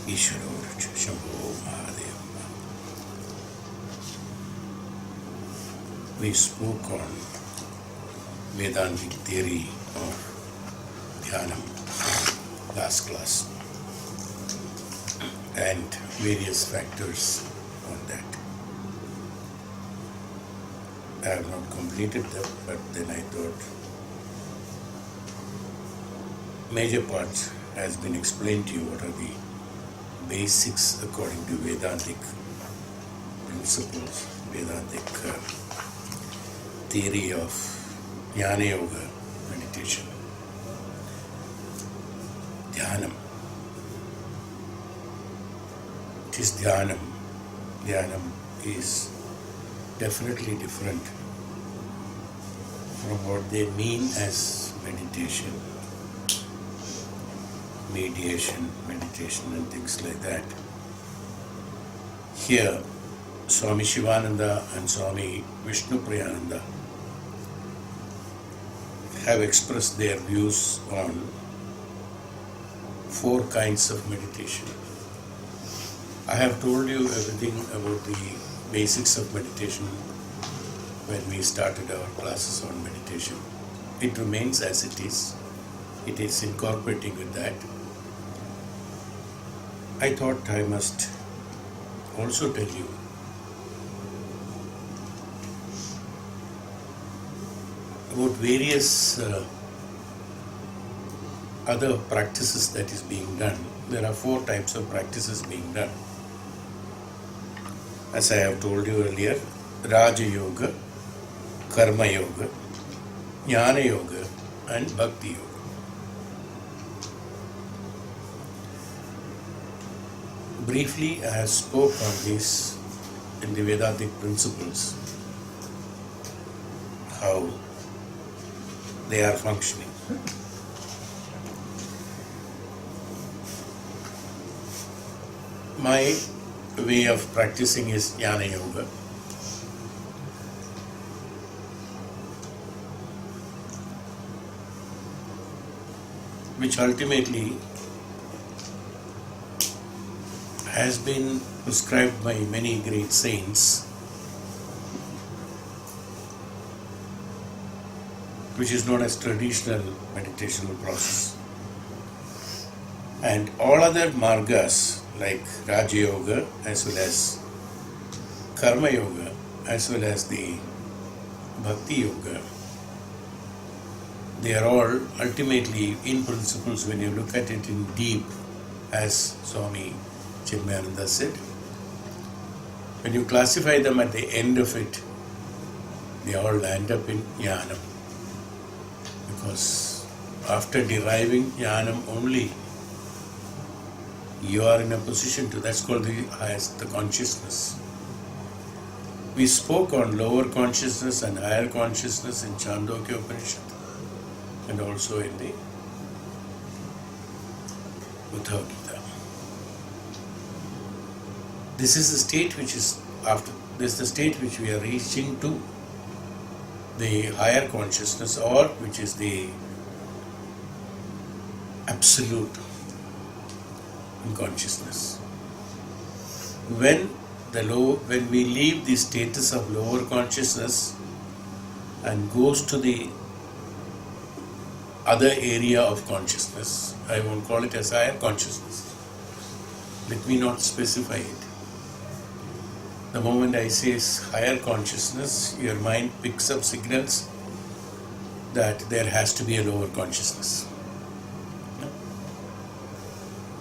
Ishwaro Shambho Mahadev. We spoke on Vedantic theory of Dhyanam last class and various factors on that. I have not completed them, but then I thought major parts has been explained to you what are the basics according to Vedantic principles, Vedantic theory of Jnana Yoga meditation. Dhyanam. It is Dhyanam. Dhyanam is definitely different from what they mean as meditation, mediation, meditation and things like that. Here, Swami Shivananda and Swami Vishnu Priyananda have expressed their views on 4 kinds of meditation. I have told you everything about the basics of meditation when we started our classes on meditation. It remains as it is. It is incorporating with that. I thought I must also tell you about various other practices that is being done. There are 4 types of practices being done. As I have told you earlier, Raja Yoga, Karma Yoga, Jnana Yoga and Bhakti Yoga. Briefly, I have spoke on this in the Vedantic principles, how they are functioning. My way of practicing is Jnana Yoga. Which ultimately has been prescribed by many great saints, which is known as traditional meditational process. And all other margas like Raja Yoga as well as Karma Yoga as well as the Bhakti Yoga, they are all ultimately in principles when you look at it in deep, as Swami Chinmayananda said, when you classify them at the end of it, they all land up in Jnanam. Because after deriving Jnanam only, you are in a position to, that's called the highest, the consciousness. We spoke on lower consciousness and higher consciousness in Chandogya Upanishad and also in the Bhagavad Gita. This is the state which is after, this is the state which we are reaching to, the higher consciousness, or which is the absolute in consciousness. When we leave the status of lower consciousness and goes to the other area of consciousness, I won't call it as higher consciousness. Let me not specify it. The moment I say higher consciousness, your mind picks up signals that there has to be a lower consciousness.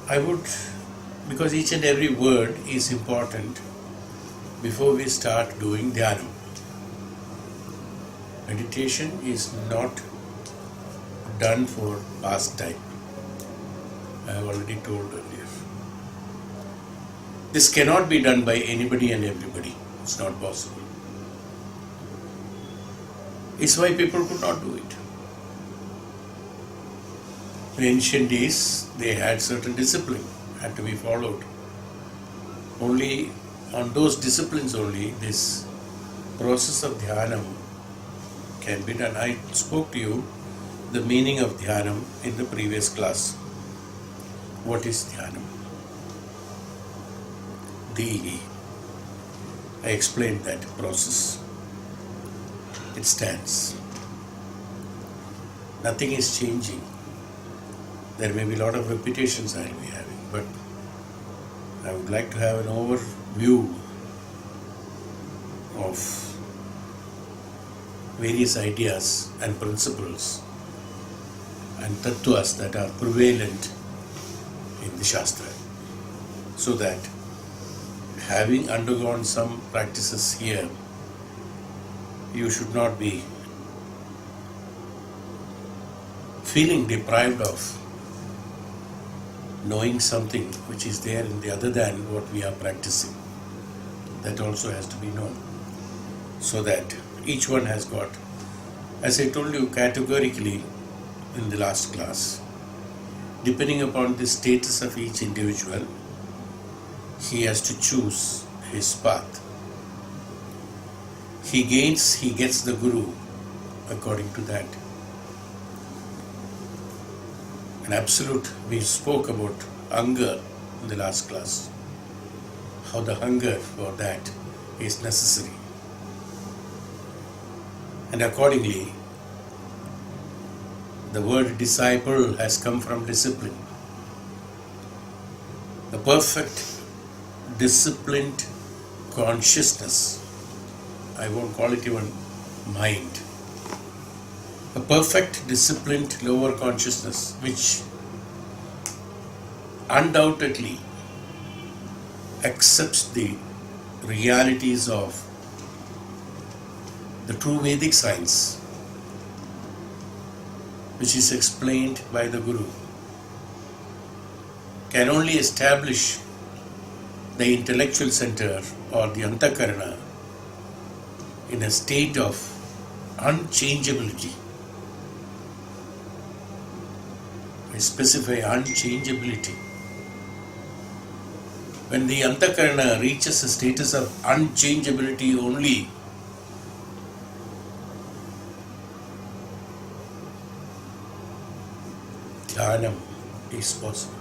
I would, because each and every word is important before we start doing Dhyanam. Meditation is not done for pastime. I have already told earlier. This cannot be done by anybody and everybody. It's not possible. It's why people could not do it. In ancient days, they had certain discipline, had to be followed. Only on those disciplines only, this process of Dhyanam can be done. I spoke to you the meaning of Dhyanam in the previous class. What is Dhyanam? DE. I explained that process. It stands. Nothing is changing. There may be a lot of repetitions I will be having, but I would like to have an overview of various ideas and principles and tattvas that are prevalent in the Shastra, so that having undergone some practices here, you should not be feeling deprived of knowing something which is there in the other than what we are practicing. That also has to be known, so that each one has got, as I told you categorically in the last class, depending upon the status of each individual, he has to choose his path. He gets the Guru according to that. An absolute, we spoke about hunger in the last class, how the hunger for that is necessary. And accordingly, the word disciple has come from discipline. The perfect disciplined consciousness, I won't call it even mind, a perfect disciplined lower consciousness which undoubtedly accepts the realities of the true Vedic science, which is explained by the Guru, can only establish the intellectual center or the antakarana in a state of unchangeability. I specify unchangeability. When the antakarana reaches a status of unchangeability only, Dhyanam is possible.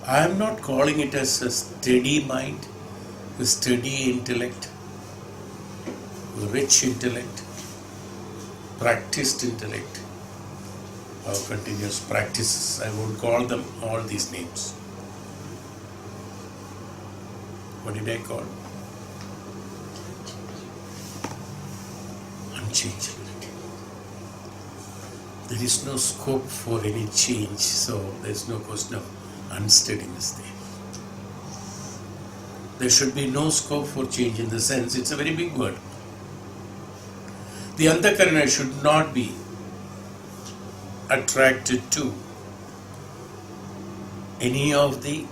I am not calling it as a steady mind, a steady intellect, a rich intellect, practiced intellect, or continuous practices. I won't call them all these names. What did I call? Unchangeability. There is no scope for any change, so there is no question of unsteadiness there. There should be no scope for change in the sense, it's a very big word. The antakarana should not be attracted to any of the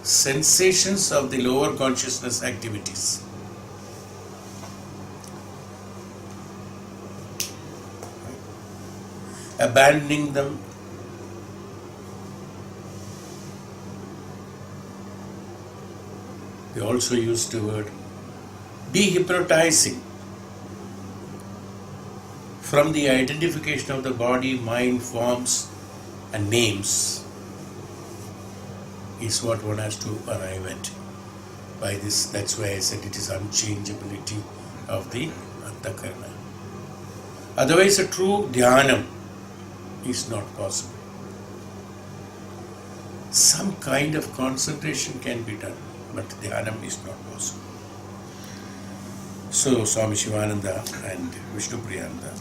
sensations of the lower consciousness activities. Abandoning them, they also used the word dehypnotizing from the identification of the body, mind, forms and names is what one has to arrive at by this. That's why I said it is unchangeability of the antakarana. Otherwise a true dhyanam is not possible. Some kind of concentration can be done, but dhyanam is not possible. So Swami Shivananda and Vishnu Priyananda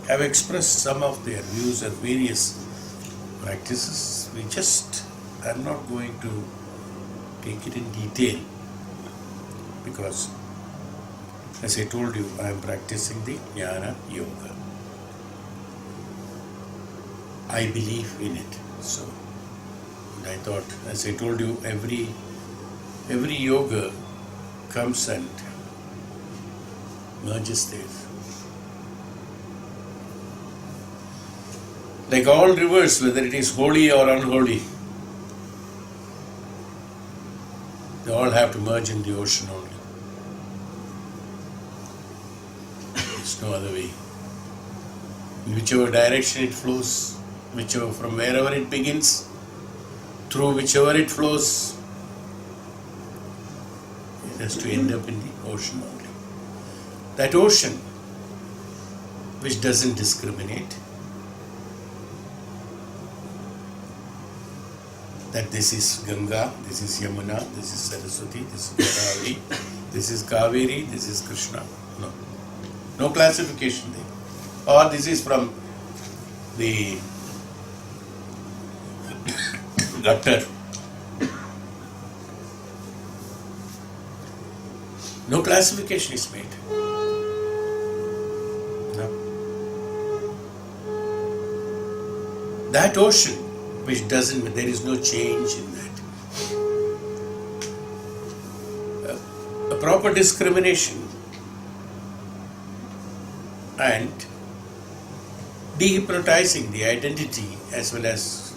have expressed some of their views and various practices. We just are not going to take it in detail because, as I told you, I am practicing the Jnana Yoga. I believe in it. So I thought, as I told you, every yoga comes and merges there. Like all rivers, whether it is holy or unholy, they all have to merge in the ocean only. There's no other way. In whichever direction it flows, from wherever it begins through whichever it flows, it has to end up in the ocean only. That ocean which doesn't discriminate, that this is Ganga, this is Yamuna, this is Saraswati, this is Godavari, this is Kaveri, this is Krishna. No. No classification there. Or this is from the gutter. No classification is made. No. That ocean which doesn't, there is no change in that. A proper discrimination and dehypnotizing the identity as well as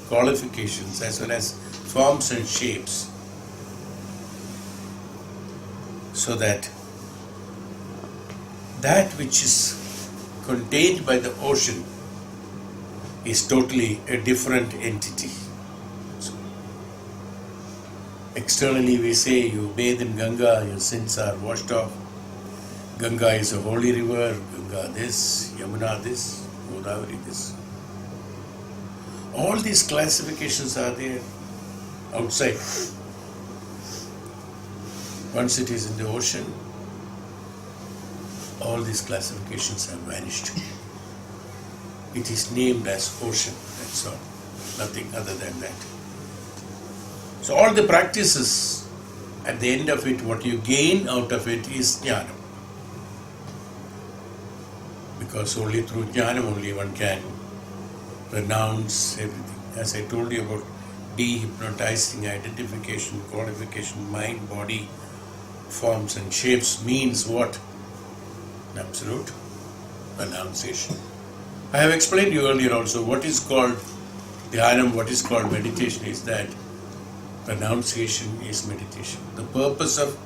qualifications as well as forms and shapes, so that that which is contained by the ocean is totally a different entity. So, externally we say you bathe in Ganga, your sins are washed off. Ganga is a holy river, Ganga this, Yamuna this, Godavari this. All these classifications are there outside. Once it is in the ocean, all these classifications have vanished. It is named as ocean, that's all. Nothing other than that. So all the practices, at the end of it, what you gain out of it is Dhyanam. Because only through Dhyanam only one can renounce everything. As I told you about dehypnotizing, identification, qualification, mind, body, forms and shapes means what? Absolute renunciation. I have explained to you earlier also what is called Dhyanam, what is called meditation is that renunciation is meditation. The purpose of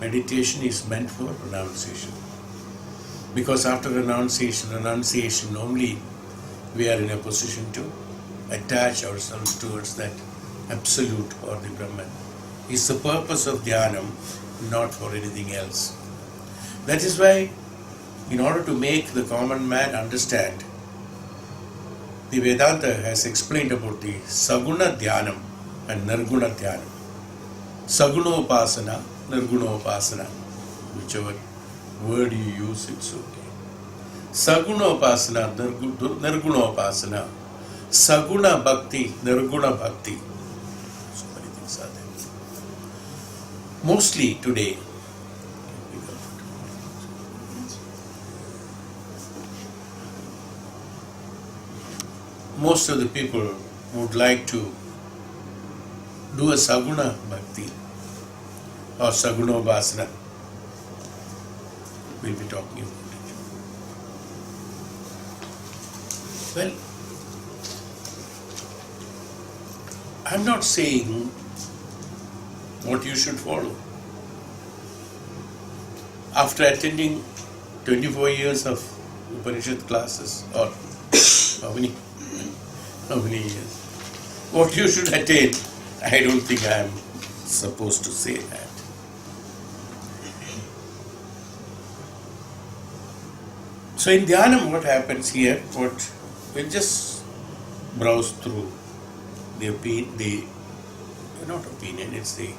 meditation is meant for renunciation. Because after renunciation only we are in a position to attach ourselves towards that absolute or the Brahman. Is the purpose of Dhyanam, not for anything else. That is why, in order to make the common man understand, the Vedanta has explained about the Saguna Dhyanam and Nirguna Dhyanam. Saguna Upasana, Nirguna Upasana, whichever word you use, it's okay. Saguna Upasana, Nirguna Upasana, Saguna Bhakti, Nirguna Bhakti. So many things are there. Mostly today, most of the people would like to do a Saguna Bhakti or Saguna Upasana. We'll be talking about it. Well, I'm not saying what you should follow. After attending 24 years of Upanishad classes, or how many years, what you should attain, I don't think I am supposed to say that. So in Dhyanam, what happens here, we just browse through not opinion, it's the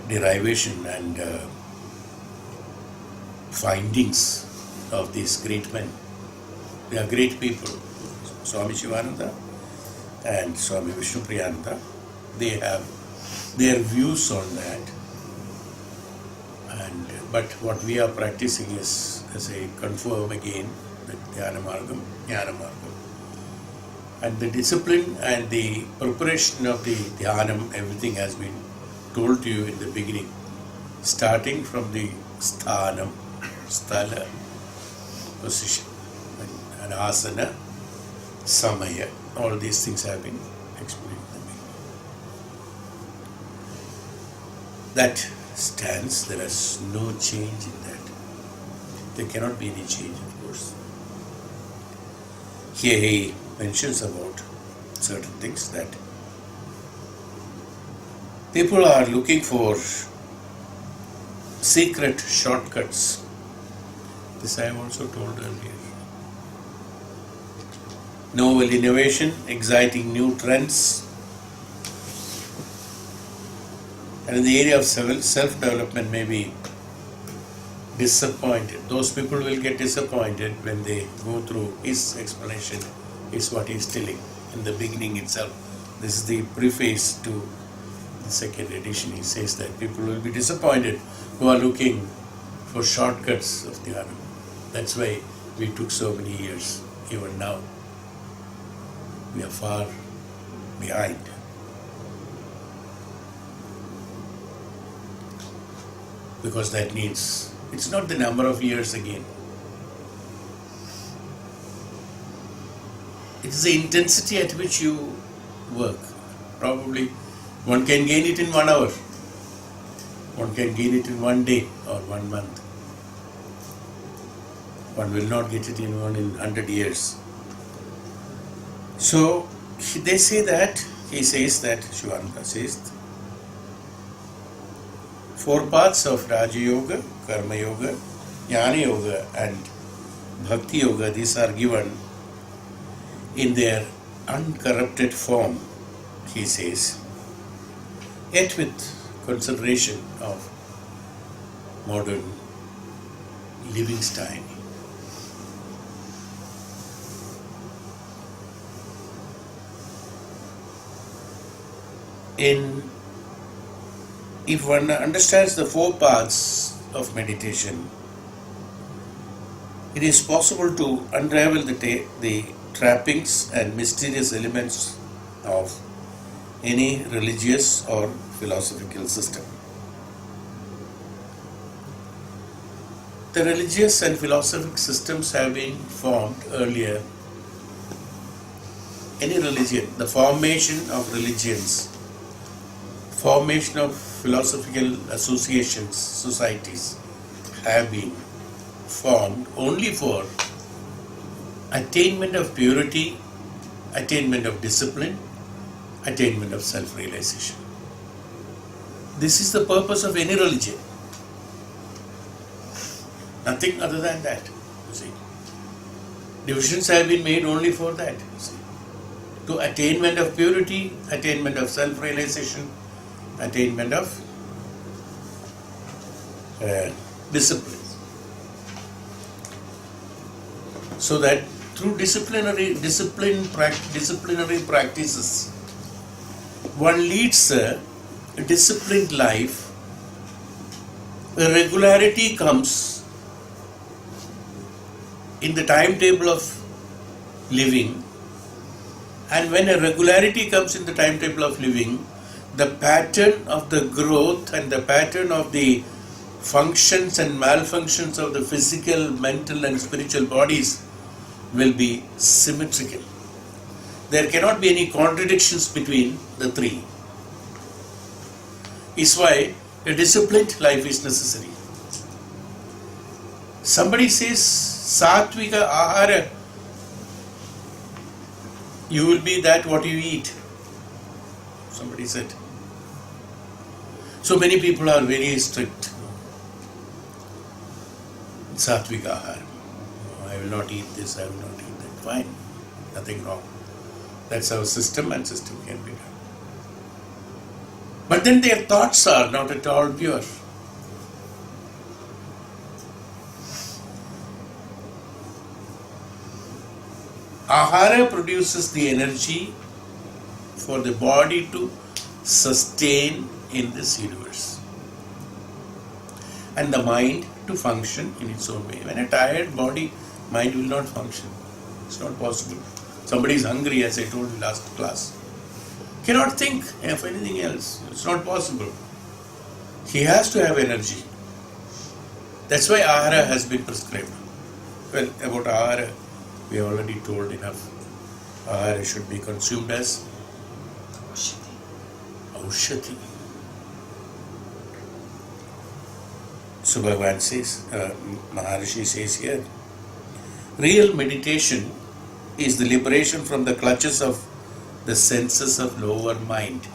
derivation and findings of these great men. They are great people. Swami Shivananda and Swami Vishnupriyananda, they have their views on that. But what we are practicing is, as I confirm again, the Dhyana Margam. And the discipline and the preparation of the Dhyanam, everything has been told to you in the beginning. Starting from the Sthanam, Sthala, position, and Asana, Samaya, all these things have been explained in the beginning. That stands, there is no change in that. There cannot be any change, of course. Here he mentions about certain things that people are looking for secret shortcuts. This I have also told earlier. Novel innovation, exciting new trends. And in the area of self-development, maybe disappointed. Those people will get disappointed when they go through his explanation, is what he is telling in the beginning itself. This is the preface to the second edition. He says that people will be disappointed who are looking for shortcuts of Dhyanam. That's why we took so many years. Even now, we are far behind. Because that needs, it's not the number of years again. It is the intensity at which you work. Probably one can gain it in 1 hour. One can gain it in 1 day or 1 month. One will not get it in 100 years. So they say that, he says that, Shivananda says, 4 paths of Raja Yoga, Karma Yoga, Jnana Yoga and Bhakti Yoga, these are given in their uncorrupted form, he says, yet with consideration of modern living style. If one understands the 4 paths of meditation, it is possible to unravel the trappings and mysterious elements of any religious or philosophical system. The religious and philosophical systems have been formed earlier. Any religion, the formation of religions, formation of philosophical associations, societies have been formed only for attainment of purity, attainment of discipline, attainment of self-realization. This is the purpose of any religion. Nothing other than that, you see. Divisions have been made only for that, you see. To attainment of purity, attainment of self-realization, attainment of discipline. So that through disciplinary practices, one leads a disciplined life. A regularity comes in the timetable of living, and when a regularity comes in the timetable of living, the pattern of the growth and the pattern of the functions and malfunctions of the physical, mental and spiritual bodies will be symmetrical. There cannot be any contradictions between the three. Is why a disciplined life is necessary. Somebody says Satvika Ahara, you will be that what you eat. Somebody said. So many people are very strict. Satvika Ahara. I will not eat this, I will not eat that. Fine, nothing wrong. That's our system, and system can be done. But then their thoughts are not at all pure. Ahara produces the energy for the body to sustain in this universe, and the mind to function in its own way. When a tired body, mind will not function. It's not possible. Somebody is hungry, as I told you last class, cannot think of anything else. It's not possible. He has to have energy. That's why ahara has been prescribed. Well, about ahara, we have already told enough. Ahara should be consumed as Aushati. So Bhagavan says, Maharishi says here, real meditation is the liberation from the clutches of the the senses of lower mind.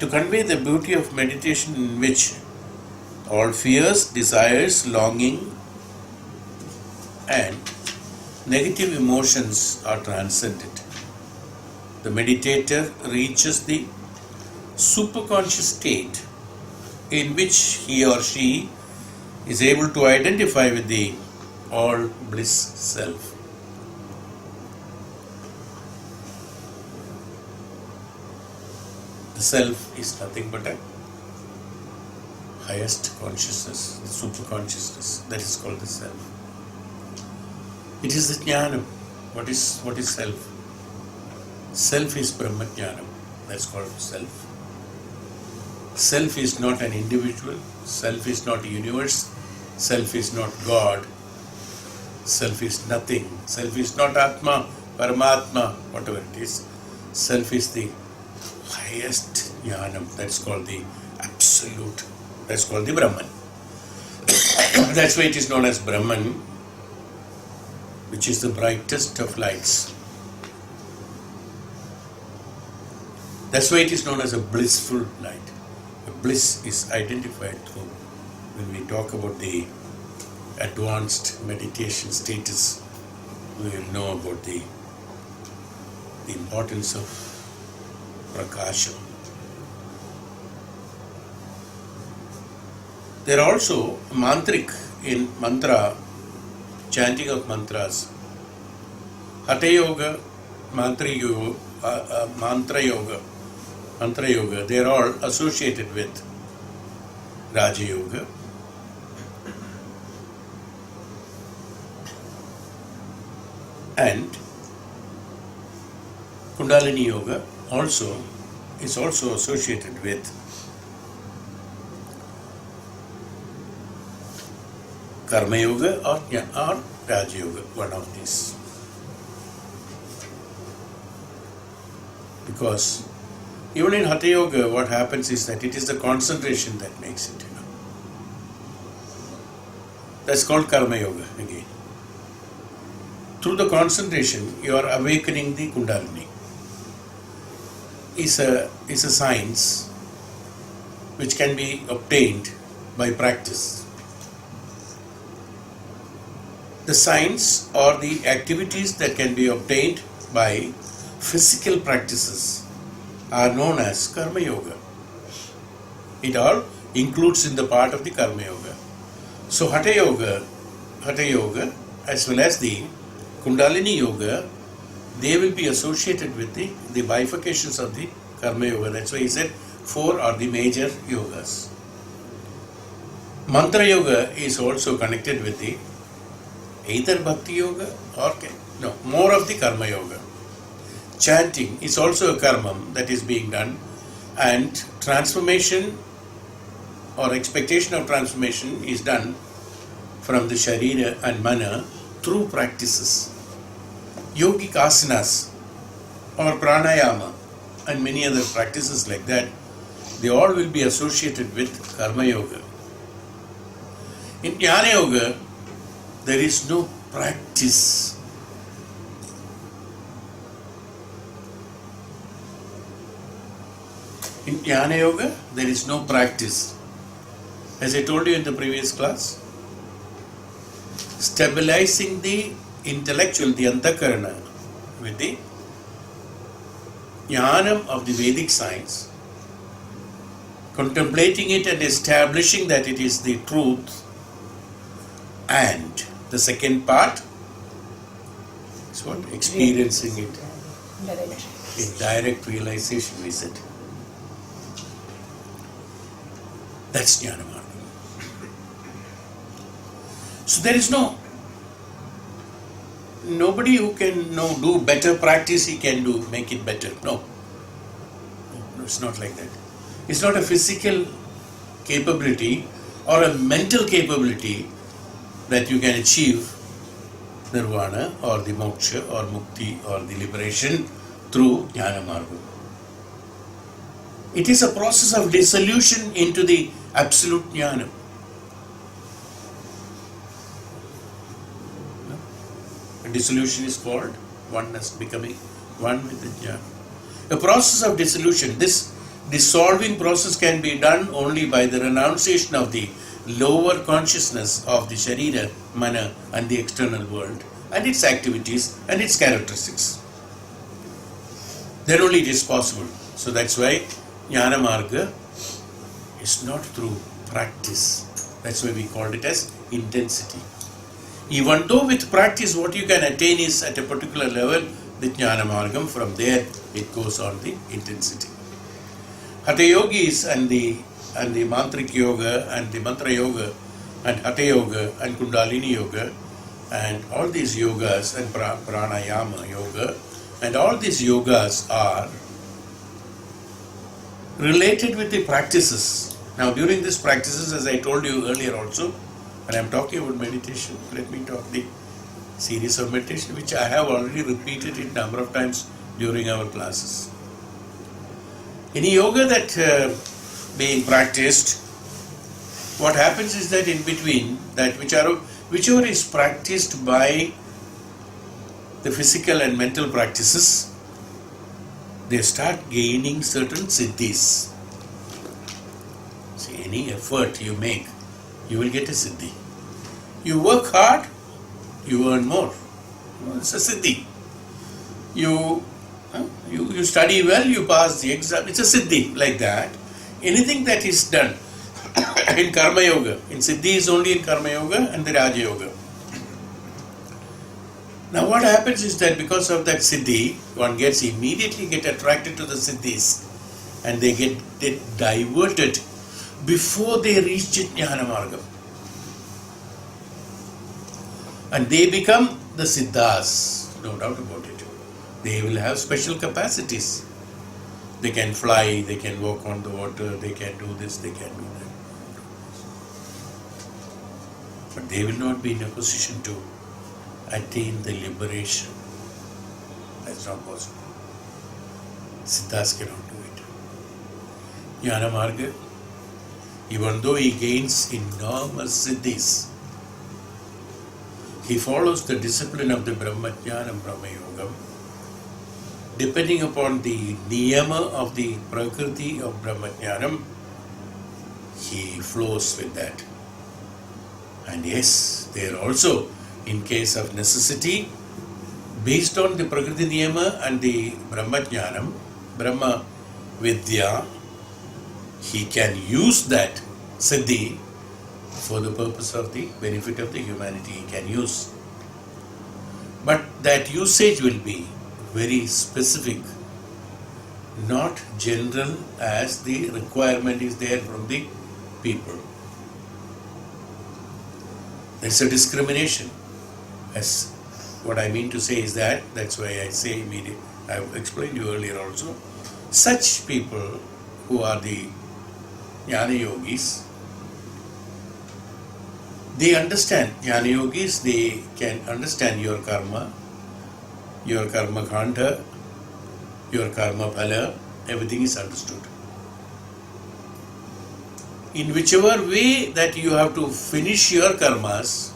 To convey the beauty of meditation in which all fears, desires, longing and negative emotions are transcended, the meditator reaches the superconscious state in which he or she is able to identify with the all bliss self. The self is nothing but a highest consciousness, the superconsciousness, that is called the self. It is the Dhyanam. What is self? Self is Brahma Dhyanam. That's called self. Self is not an individual. Self is not a universe. Self is not God. Self is nothing. Self is not Atma, Paramatma, whatever it is. Self is the highest Jnanam. That's called the absolute. That's called the Brahman. That's why it is known as Brahman, which is the brightest of lights. That's why it is known as a blissful light. The bliss is identified through, when we talk about the advanced meditation status, we will know about the importance of prakasha. There are also mantric in mantra, chanting of mantras. Hatha yoga, mantra yoga, they are all associated with Raja Yoga. And Kundalini Yoga is also associated with Karma Yoga or Raja Yoga, one of these. Because even in Hatha Yoga, what happens is that it is the concentration that makes it, That's called Karma Yoga again. Through the concentration, you are awakening the Kundalini. Is a science which can be obtained by practice. The science or the activities that can be obtained by physical practices are known as Karma Yoga. It all includes in the part of the Karma Yoga. So Hatha Yoga as well as the Kundalini Yoga, they will be associated with the bifurcations of the Karma Yoga. That's why he said 4 are the major yogas. Mantra Yoga is also connected with the either Bhakti Yoga or more of the Karma Yoga. Chanting is also a karmam that is being done, and transformation or expectation of transformation is done from the Sharira and Mana through practices. Yogic asanas or pranayama and many other practices like that, they all will be associated with Karma Yoga. In Jnana Yoga, there is no practice. In Jnana Yoga, there is no practice. As I told you in the previous class, stabilizing the intellectual, the antakarana, with the jnanam of the Vedic science, contemplating it and establishing that it is the truth, and the second part is what? Experiencing it in direct realization, we said. That's Jnana Marga. So there is nobody who can do better practice, he can make it better. No, it's not like that. It's not a physical capability or a mental capability that you can achieve nirvana or the moksha or mukti or the liberation through Jnana Marga. It is a process of dissolution into the absolute Jnana. dissolution is called oneness, becoming one with the jnana. The process of dissolution, this dissolving process can be done only by the renunciation of the lower consciousness of the Sharira, Mana and the external world and its activities and its characteristics. Then only it is possible. So that's why Jnana Marga is not through practice. That's why we called it as intensity. Even though with practice what you can attain is at a particular level, the Jnana Margam, from there it goes on the intensity. Hatha Yogis and the Mantric Yoga and the Mantra Yoga and Hatha Yoga and Kundalini Yoga and all these yogas and Pranayama Yoga and all these yogas are related with the practices. Now during these practices, as I told you earlier also, when I am talking about meditation, let me talk the series of meditation which I have already repeated it a number of times during our classes. Any yoga that being practiced, what happens is that in between that whichever is practiced by the physical and mental practices, they start gaining certain siddhis. See, any effort you make, you will get a siddhi. You work hard, you earn more. It's a siddhi. You study well, you pass the exam. It's a siddhi, like that. Anything that is done in Karma Yoga, in siddhi is only in Karma Yoga and the Raja Yoga. Now what happens is that because of that siddhi, one gets immediately get attracted to the siddhis and they get diverted before they reach Jnana Margam. And they become the siddhas, no doubt about it. They will have special capacities. They can fly, they can walk on the water, they can do this, they can do that. But they will not be in a position to attain the liberation. That's not possible. Siddhas cannot do it. Jnana Marga, even though he gains enormous siddhis, he follows the discipline of the Brahmajnana Brahma Yogam, depending upon the niyama of the prakriti of Brahmajnanam, he flows with that. And yes, there also, in case of necessity, based on the prakriti niyama and the Brahmajnanam, Brahma Vidya, he can use that siddhi for the purpose of the benefit of the humanity. He can use. But that usage will be very specific, not general as the requirement is there from the people. There's a discrimination. As what I mean to say is that, that's why I say immediately, I've explained to you earlier also, such people who are the Jnana Yogis, they understand, Jnana Yogis, they can understand your karma kanda, your karma phala, everything is understood. In whichever way that you have to finish your karmas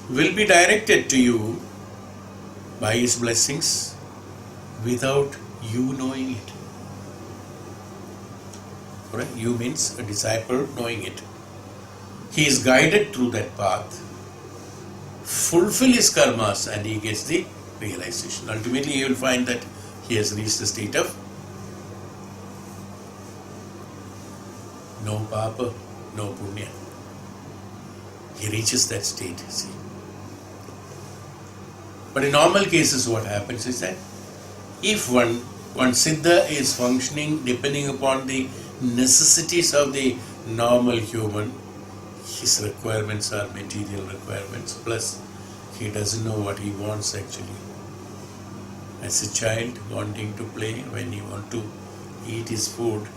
will be directed to you by his blessings without you knowing it. Correct? You means a disciple knowing it. He is guided through that path, fulfill his karmas, and he gets the realization. Ultimately, he will find that he has reached the state of no papa, no punya. He reaches that state, see. But in normal cases, what happens is that if one siddha is functioning depending upon the necessities of the normal human, his requirements are material requirements, plus he doesn't know what he wants actually. As a child wanting to play, when he wants to eat his food,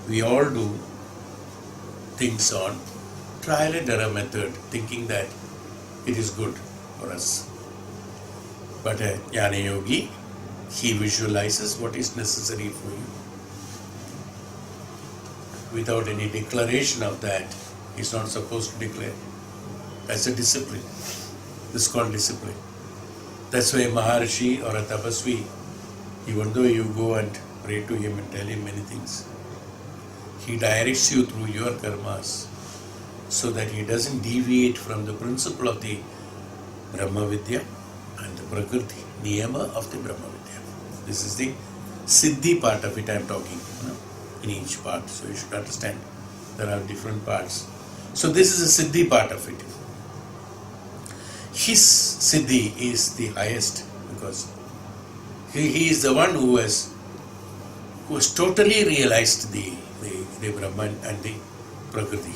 we all do things on trial and error method, thinking that it is good for us. But a Jnana Yogi, he visualizes what is necessary for you. Without any declaration of that, he is not supposed to declare. as a discipline. This is called discipline. That's why a Maharshi or a Tapasvi, even though you go and pray to him and tell him many things, he directs you through your karmas so that he doesn't deviate from the principle of the Brahma Vidya and the Prakriti, Niyama of the Brahma Vidya. This is the Siddhi part of it I am talking, in each part. So you should understand there are different parts. So this is the Siddhi part of it. His Siddhi is the highest because he is the one who has totally realized the Brahman and the Prakriti.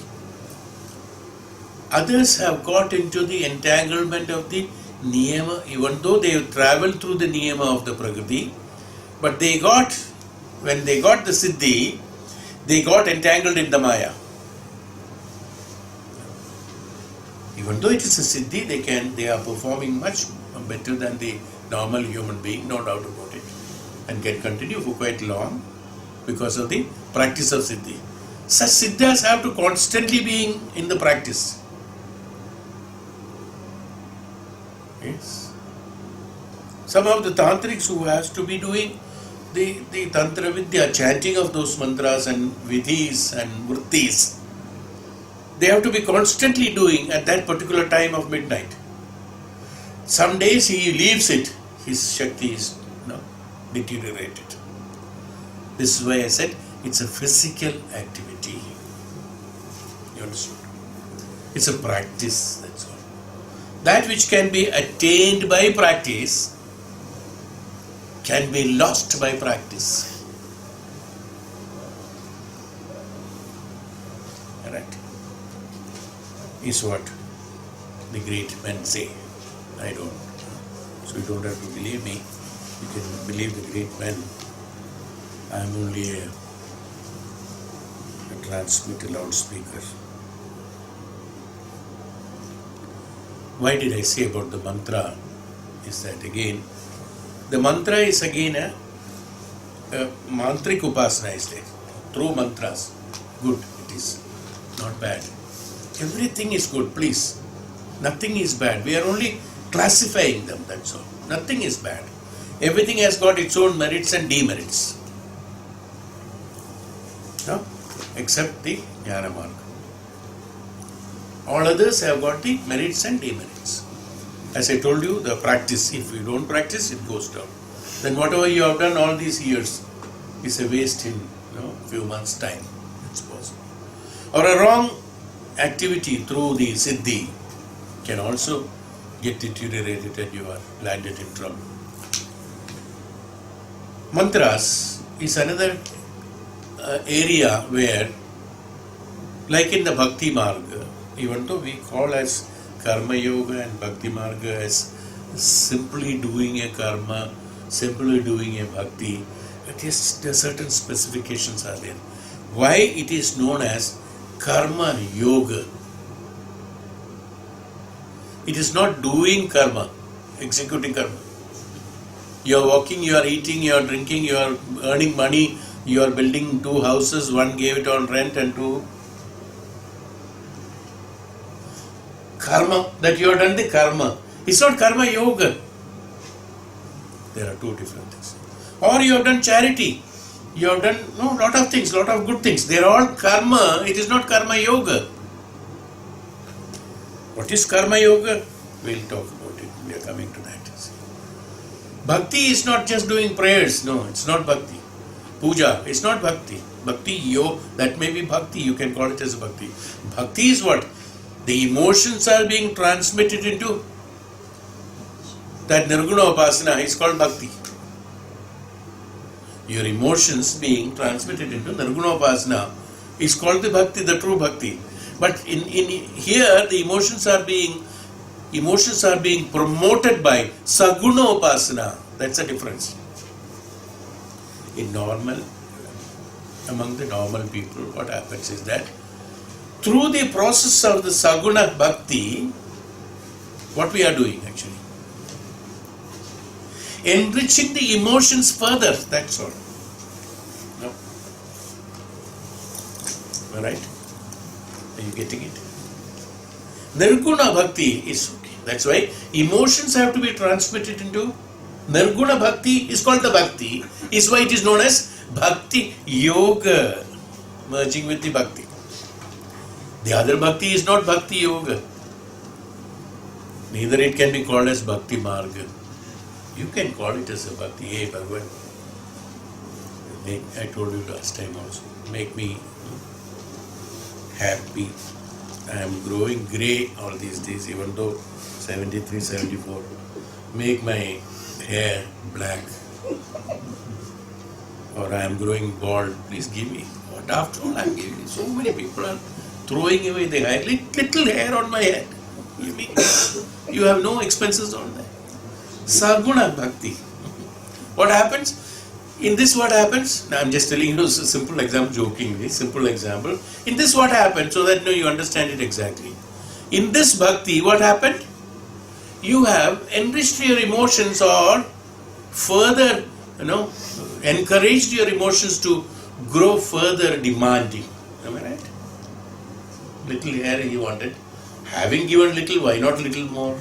Others have got into the entanglement of the Niyama, even though they have travelled through the Niyama of the Prakriti, but when they got the Siddhi, they got entangled in the Maya. Even though it is a Siddhi, they are performing much better than the normal human being, no doubt about it, and can continue for quite long because of the practice of Siddhi. Such Siddhas have to constantly be in the practice. Yes. Some of the tantrics who has to be doing the Tantra Vidya, chanting of those mantras and vidhis and vrittis, they have to be constantly doing at that particular time of midnight. Some days he leaves it, his Shakti is deteriorated. This is why I said it's a physical activity. You understood? It's a practice, that's all. That which can be attained by practice can be lost by practice. Right? Is what the great men say. I don't. So you don't have to believe me. You can believe the great men. I am only a transmitter loudspeaker. Why did I say about the mantra? Is that again, the mantra is again a mantric upasana is there. Through mantras. Good, it is. Not bad. Everything is good, please. Nothing is bad. We are only classifying them, that's all. Nothing is bad. Everything has got its own merits and demerits. No? Except the Jnana Marga. All others have got the merits and demerits. As I told you, the practice, if you don't practice, it goes down. Then whatever you have done all these years is a waste in a few months' time. It's possible. Or a wrong activity through the Siddhi can also get deteriorated and you are landed in trouble. Mantras is another area where, like in the Bhakti Marga, even though we call as Karma Yoga and Bhakti Marga as simply doing a karma, simply doing a bhakti, there certain specifications are there. Why it is known as Karma Yoga? It is not doing karma, executing karma. You are walking, you are eating, you are drinking, you are earning money, you are building 2 houses, one gave it on rent and 2 karma, that you have done the karma. It's not Karma Yoga. There are 2 different things. Or you have done charity. You have done lot of things, lot of good things. They are all karma. It is not Karma Yoga. What is Karma Yoga? We'll talk about it. We are coming to that. Bhakti is not just doing prayers. No, it's not Bhakti. Puja, it's not Bhakti. Bhakti, that may be Bhakti. You can call it as Bhakti. Bhakti is what? The emotions are being transmitted into that Nirguna Upasana is called Bhakti. Your emotions being transmitted into Nirguna Upasana is called the Bhakti, the true Bhakti. But in here the emotions are being promoted by Saguna Upasana. That's a difference. Among the normal people, what happens is that through the process of the Saguna Bhakti, what we are doing actually? Enriching the emotions further, that's all. No? Alright? Are you getting it? Nirguna bhakti is okay. That's why emotions have to be transmitted into Nirguna bhakti is called the bhakti, is why it is known as bhakti yoga, merging with the bhakti. The other bhakti is not bhakti yoga. Neither it can be called as bhakti marga. You can call it as a bhakti. Hey Bhagavan, I told you last time also, make me happy. I am growing grey all these days, even though 73, 74. Make my hair black. Or I am growing bald. Please give me. What after all I am giving? So many people are throwing away the hair. Little hair on my head. Give me. You have no expenses on that. Saguna bhakti. What happens? In this what happens? Now I am just telling you a simple example, jokingly, simple example. In this what happened, so that you understand it exactly. In this bhakti, what happened? You have enriched your emotions or further, encouraged your emotions to grow further demanding. Am I right? Little hair he wanted. Having given little, why not little more?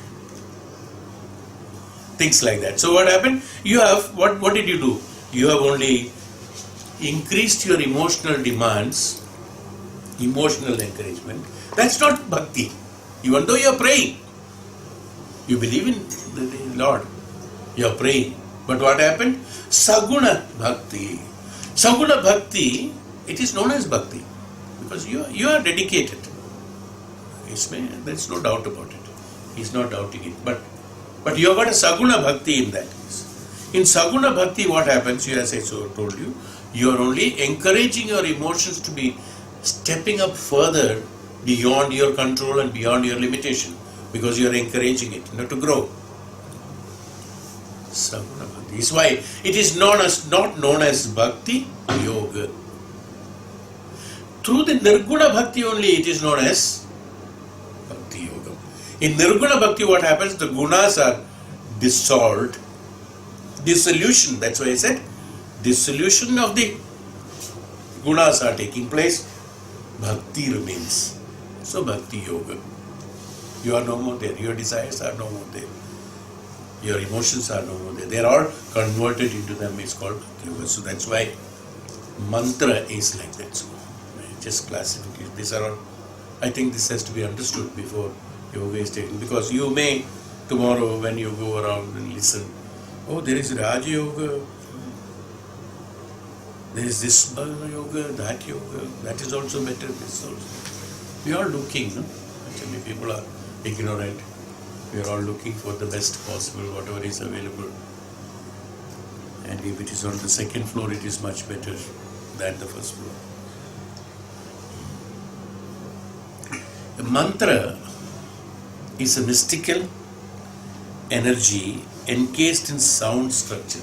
Things like that. So what happened? You have, what did you do? You have only increased your emotional demands, emotional encouragement. That's not bhakti. Even though you are praying, you believe in the Lord, you are praying. But what happened? Saguna bhakti. Saguna bhakti, it is known as bhakti because you are dedicated. There is no doubt about it. He is not doubting it. But you have got a saguna bhakti in that case. In saguna bhakti, what happens? As I told you, you are only encouraging your emotions to be stepping up further beyond your control and beyond your limitation because you are encouraging it to grow. Saguna bhakti is why it is not known as bhakti yoga. Through the nirguna bhakti only it is known as bhakti yoga. In nirguna bhakti, what happens? The gunas are dissolved. Dissolution, that's why I said dissolution of the gunas are taking place. Bhakti remains. So bhakti yoga. You are no more there. Your desires are no more there. Your emotions are no more there. They are all converted into them. It's called bhakti yoga. So that's why mantra is like that. So just classification. These are all. I think this has to be understood before yoga is taken, because you may tomorrow when you go around and listen, oh, there is Raja Yoga, there is this yoga, that yoga, that is also better, this also. We are looking, no? Actually, people are ignorant. We are all looking for the best possible, whatever is available. And if it is on the second floor, it is much better than the first floor. A mantra is a mystical energy encased in sound structure.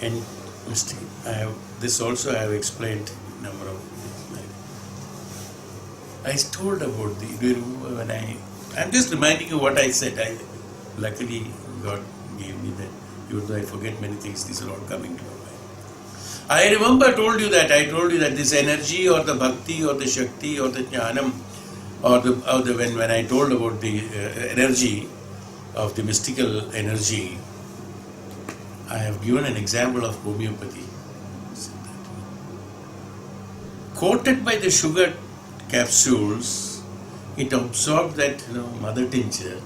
And this also I have explained number of. I told about do you remember when I'm just reminding you what I said. Luckily God gave me that, even though I forget many things, these are all coming to my mind. I remember I told you that this energy or the bhakti or the shakti or the jnanam or the when I told about the energy of the mystical energy, I have given an example of homeopathy. Coated by the sugar capsules, it absorbed that mother tincture,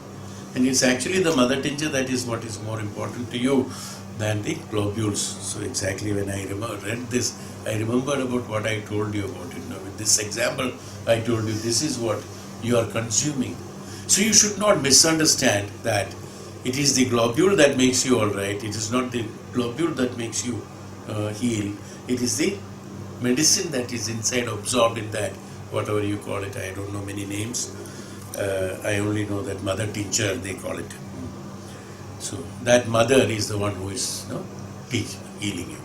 and it's actually the mother tincture that is what is more important to you than the globules. So exactly when I read this, I remembered about what I told you about it. With this example, I told you this is what you are consuming. So you should not misunderstand that it is the globule that makes you all right. It is not the globule that makes you heal. It is the medicine that is inside, absorbed in that, whatever you call it. I don't know many names. I only know that mother tincture they call it. So that mother is the one who is healing you.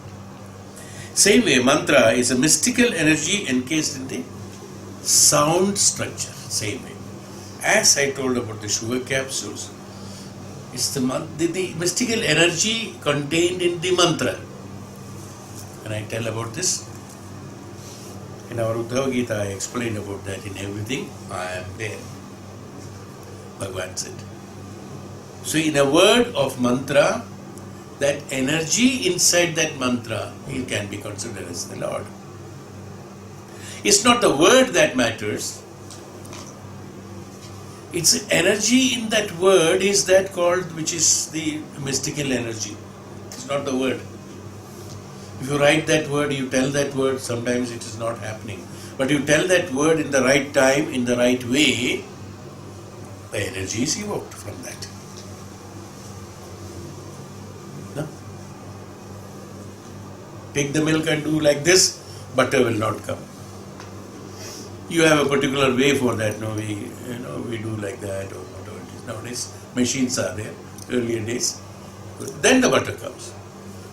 Same way, mantra is a mystical energy encased in the sound structure. Same way. As I told about the sugar capsules, it's the mystical energy contained in the mantra. Can I tell about this? In our Uddhava Gita, I explained about that. In everything, I am there. Bhagavan said. So in a word of mantra, that energy inside that mantra, it can be considered as the Lord. It's not the word that matters. It's energy in that word is that called, which is the mystical energy. It's not the word. If you write that word, you tell that word, sometimes it is not happening. But you tell that word in the right time, in the right way, the energy is evoked from that. No? Take the milk and do like this, butter will not come. You have a particular way for that. No, we do like that or whatever it is. Nowadays, machines are there. Earlier days, then the butter comes.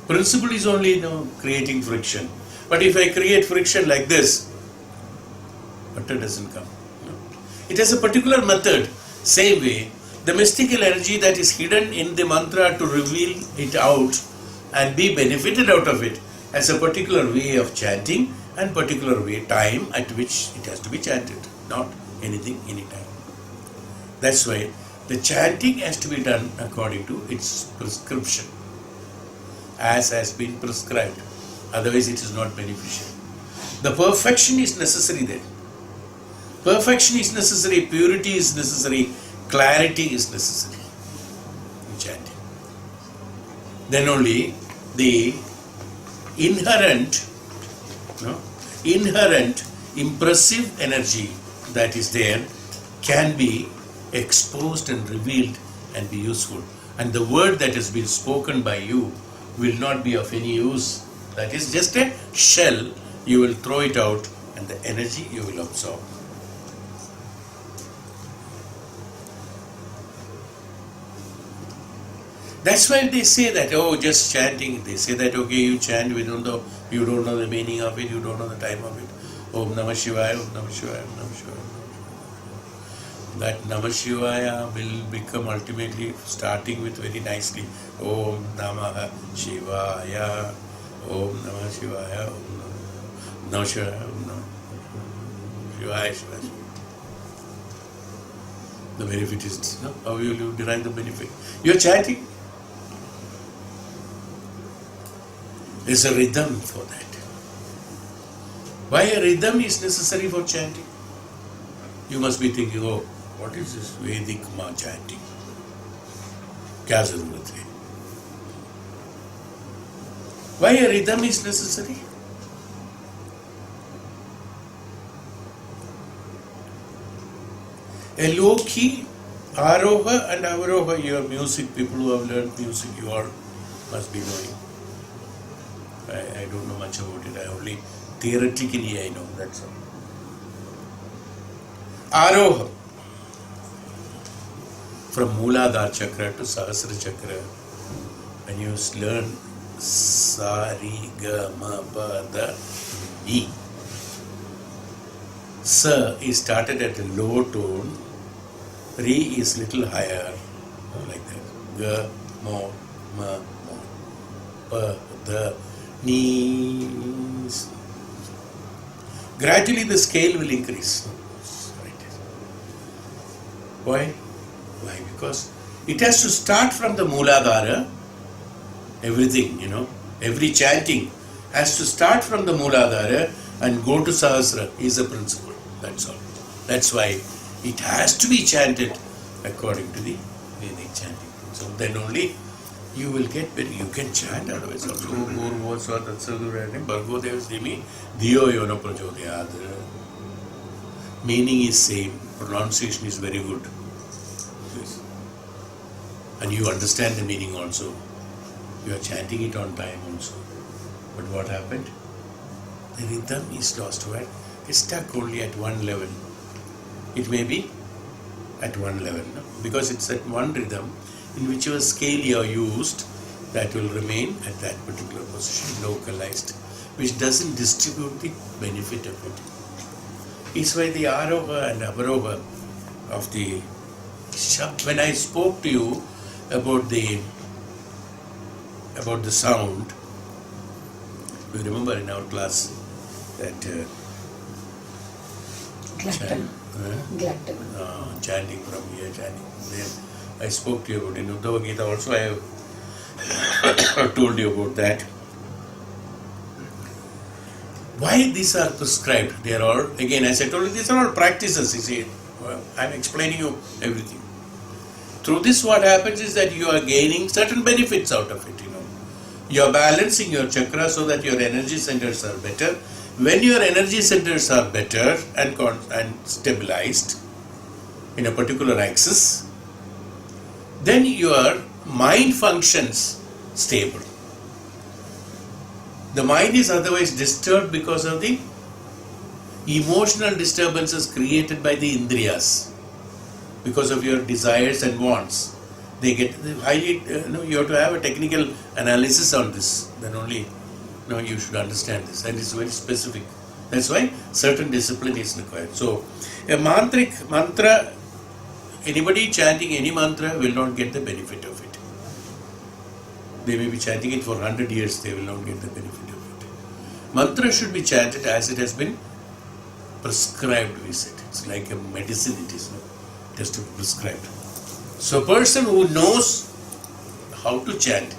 Principle is only creating friction. But if I create friction like this, butter doesn't come. No. It has a particular method. Same way, the mystical energy that is hidden in the mantra to reveal it out and be benefited out of it has a particular way of chanting and particular way, time at which it has to be chanted, not anything, anytime. That's why the chanting has to be done according to its prescription, as has been prescribed. Otherwise it is not beneficial. The perfection is necessary there. Perfection is necessary, purity is necessary, clarity is necessary in chanting. Then only the inherent impressive energy that is there can be exposed and revealed and be useful. And the word that has been spoken by you will not be of any use. That is just a shell. You will throw it out and the energy you will absorb. That's why they say that, just chanting. They say that, okay, you chant, you don't know the meaning of it, you don't know the time of it. Om Namah Shivaya, Om Namah Shivaya, Om Namah Shivaya. That Namah Shivaya will become ultimately starting with very nicely. Om Namah Shivaya, Om Namah Shivaya, Om Namah Shivaya, Om Namah Shivaya, Shivaya. The benefit is, how will you derive the benefit? You are chanting. There's a rhythm for that. Why a rhythm is necessary for chanting? You must be thinking, what is this Vedic chanting? Kya zarurat hai? Why a rhythm is necessary? A low-key, aroha and avaroha, your music, people who have learned music, you all must be knowing. I don't know much about it. I only theoretically I know, that's all. Aroha. From Mooladhara Chakra to Sahasra Chakra, when you learn Sa, Ri, Ga, Ma, Pa, Da, Ni. Sa is started at a low tone, Ri is little higher, like that. Ga, Mo, Ma, Mo, Pa, Da, Ni. Gradually the scale will increase. Why? Why? Because it has to start from the Mooladhara. Everything, every chanting has to start from the Mooladhara and go to Sahasra is a principle. That's all. That's why it has to be chanted according to the Vedic chanting. So then only you will get better. You can chant otherwise also. Meaning is same. Pronunciation is very good. Yes. And you understand the meaning also. You are chanting it on time also. But what happened? The rhythm is lost. Where? It's stuck only at one level. It may be at one level. No? Because it's at one rhythm. In whichever scale you are used, that will remain at that particular position, localized, which doesn't distribute the benefit of it. It's why the aroha and avaroha of the shabd. When I spoke to you about the sound, you remember in our class that Glutton. Glutton. Chanting from here, chanting from there. I spoke to you about in Uddhava Gita also. I have told you about that. Why these are prescribed? They are all, again, as I told you, these are all practices. You see, I am explaining you everything. Through this, what happens is that you are gaining certain benefits out of it. You are balancing your chakra so that your energy centers are better. When your energy centers are better and stabilized in a particular axis, then your mind functions stable. The mind is otherwise disturbed because of the emotional disturbances created by the indriyas, because of your desires and wants. They get highly, you have to have a technical analysis on this. Then only you should understand this, and it's very specific. That's why certain discipline is required. So, a mantra, anybody chanting any mantra will not get the benefit of it. They may be chanting it for 100 years, they will not get the benefit of it. Mantra should be chanted as it has been prescribed, we said. It's like a medicine, it is not. It has to be prescribed. So, a person who knows how to chant,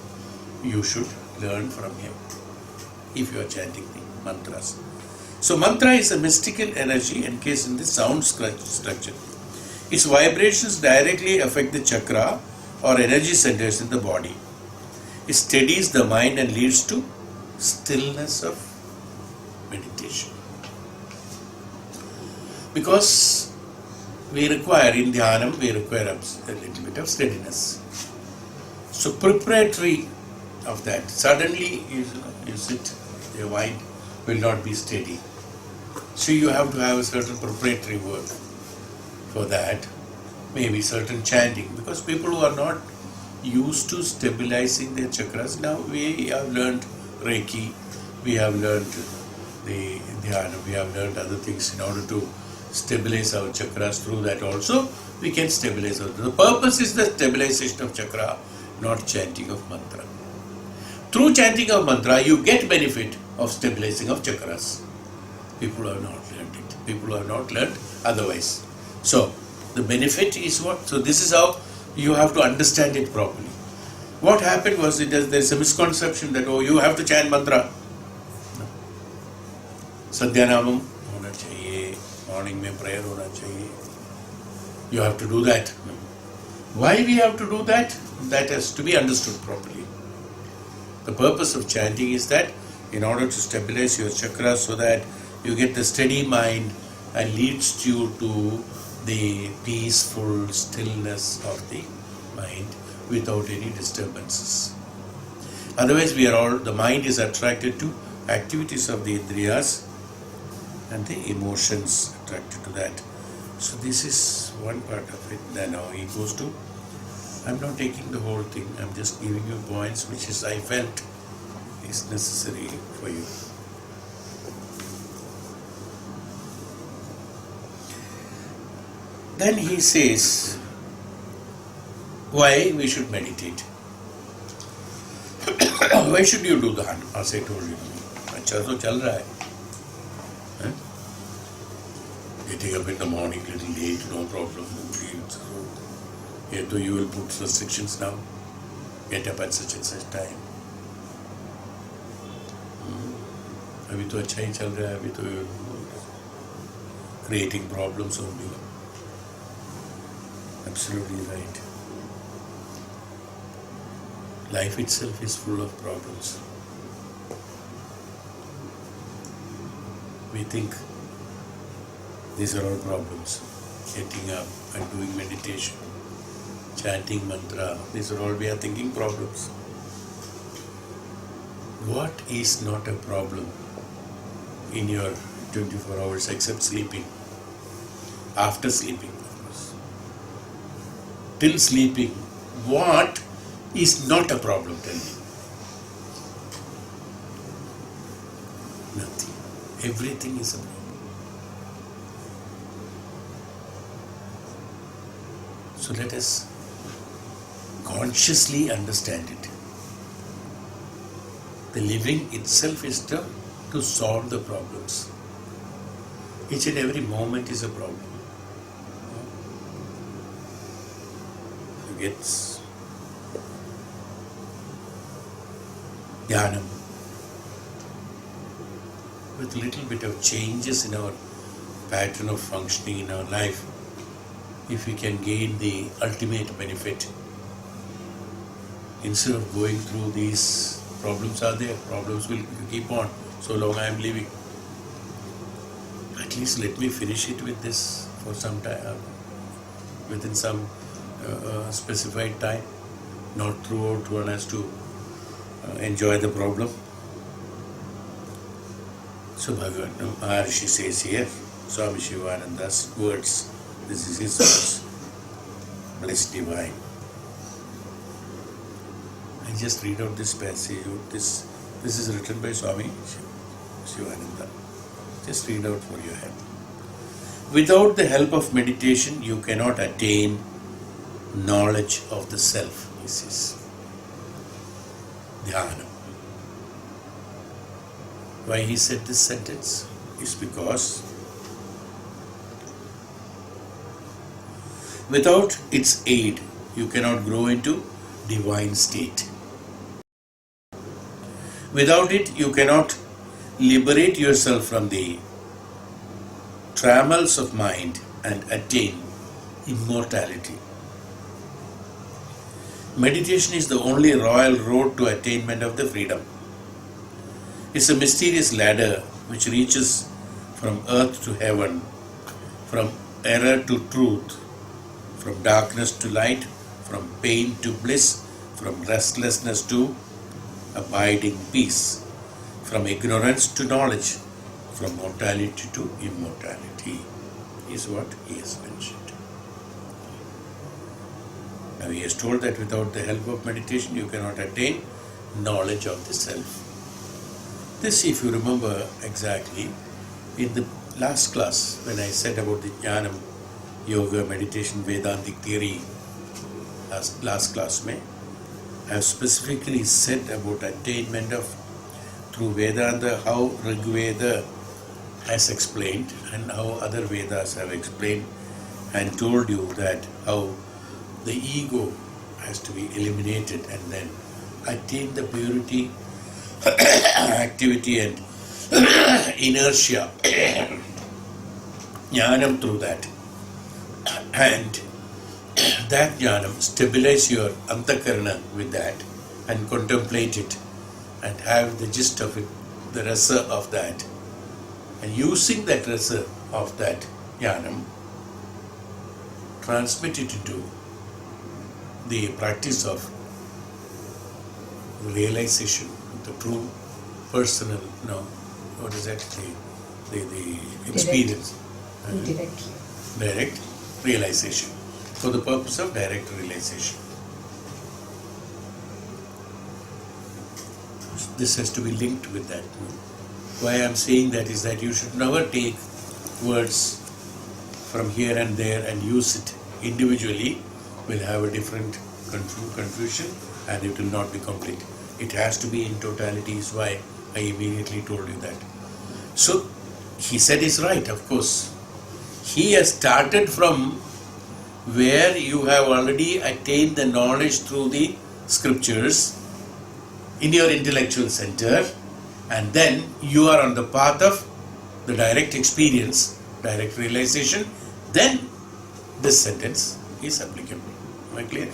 you should learn from him if you are chanting the mantras. So, mantra is a mystical energy encased in the sound structure. Its vibrations directly affect the chakra or energy centers in the body. It steadies the mind and leads to stillness of meditation. Because we require, in Dhyanam, we require a little bit of steadiness. So preparatory of that, suddenly you sit, your mind will not be steady. So you have to have a certain preparatory work for that, maybe certain chanting, because people who are not used to stabilizing their chakras, now we have learned Reiki, we have learned the Dhyanam, we have learned other things in order to stabilize our chakras. Through that also we can stabilize our chakra. The purpose is the stabilization of chakra, not chanting of mantra. Through chanting of mantra you get benefit of stabilizing of chakras. People have not learned it. People have not learned otherwise. So the benefit is what? So this is how you have to understand it properly. What happened was there's a misconception that you have to chant mantra. No. Sadhyanamam hona chahiye. Morning mein prayer hona chahiye. You have to do that. Why we have to do that? That has to be understood properly. The purpose of chanting is that in order to stabilize your chakra so that you get the steady mind and leads you to the peaceful stillness of the mind without any disturbances. Otherwise the mind is attracted to activities of the indriyas and the emotions attracted to that. So this is one part of it. Then now he goes to, I'm not taking the whole thing, I'm just giving you points which is I felt is necessary for you. Then he says, why we should meditate. Why should you do that? As I told you. अच्छा तो चल रहा है. Getting up in the morning little late, no problem. So you will put restrictions now. Get up at such and such time. अभी तो अच्छा ही चल रहा है. अभी तो creating problems only. Absolutely right. Life itself is full of problems. We think these are all problems. Getting up and doing meditation, chanting mantra, these are all we are thinking problems. What is not a problem in your 24 hours except sleeping? After sleeping, of course. Till sleeping, what is not a problem, tell me? Nothing. Everything is a problem. So let us consciously understand it. The living itself is to solve the problems. Each and every moment is a problem. You get Dhyanam. With little bit of changes in our pattern of functioning in our life, if we can gain the ultimate benefit, instead of going through these problems are there, problems will keep on so long I am living. At least let me finish it with this for some time, within some specified time, not throughout one has to enjoy the problem. So Bhagavan Maharshi says here, Swami Shivananda's words, this is his words, blessed divine. I just read out this passage. This is written by Swami Shivananda. Just read out for your help. Without the help of meditation, you cannot attain knowledge of the self, he says. Dhyanam. Why he said this sentence is because without its aid, you cannot grow into divine state. Without it, you cannot liberate yourself from the trammels of mind and attain immortality. Meditation is the only royal road to attainment of the freedom. It's a mysterious ladder which reaches from earth to heaven, from error to truth, from darkness to light, from pain to bliss, from restlessness to abiding peace, from ignorance to knowledge, from mortality to immortality, is what he has mentioned. Now he has told that without the help of meditation you cannot attain knowledge of the self. This, if you remember exactly, in the last class when I said about the Dhyanam, Yoga, Meditation, Vedantic theory, last class mein, I have specifically said about attainment of through Vedanta, how Rig Veda has explained and how other Vedas have explained, and told you that how the ego has to be eliminated and then attain the purity, activity and inertia, jnanam through that. And that jnanam, stabilize your antakarana with that and contemplate it and have the gist of it, the rasa of that. And using that rasa of that jnanam, transmit it into the practice of realization, the true personal, what is that, the experience. Direct realization, for the purpose of direct realization. This has to be linked with that. Why I am saying that is that you should never take words from here and there and use it individually. Will have a different confusion and it will not be complete. It has to be in totality, is why I immediately told you that. So he said is right, of course. He has started from where you have already attained the knowledge through the scriptures in your intellectual center, and then you are on the path of the direct experience, direct realization, then this sentence is applicable. Am I clear?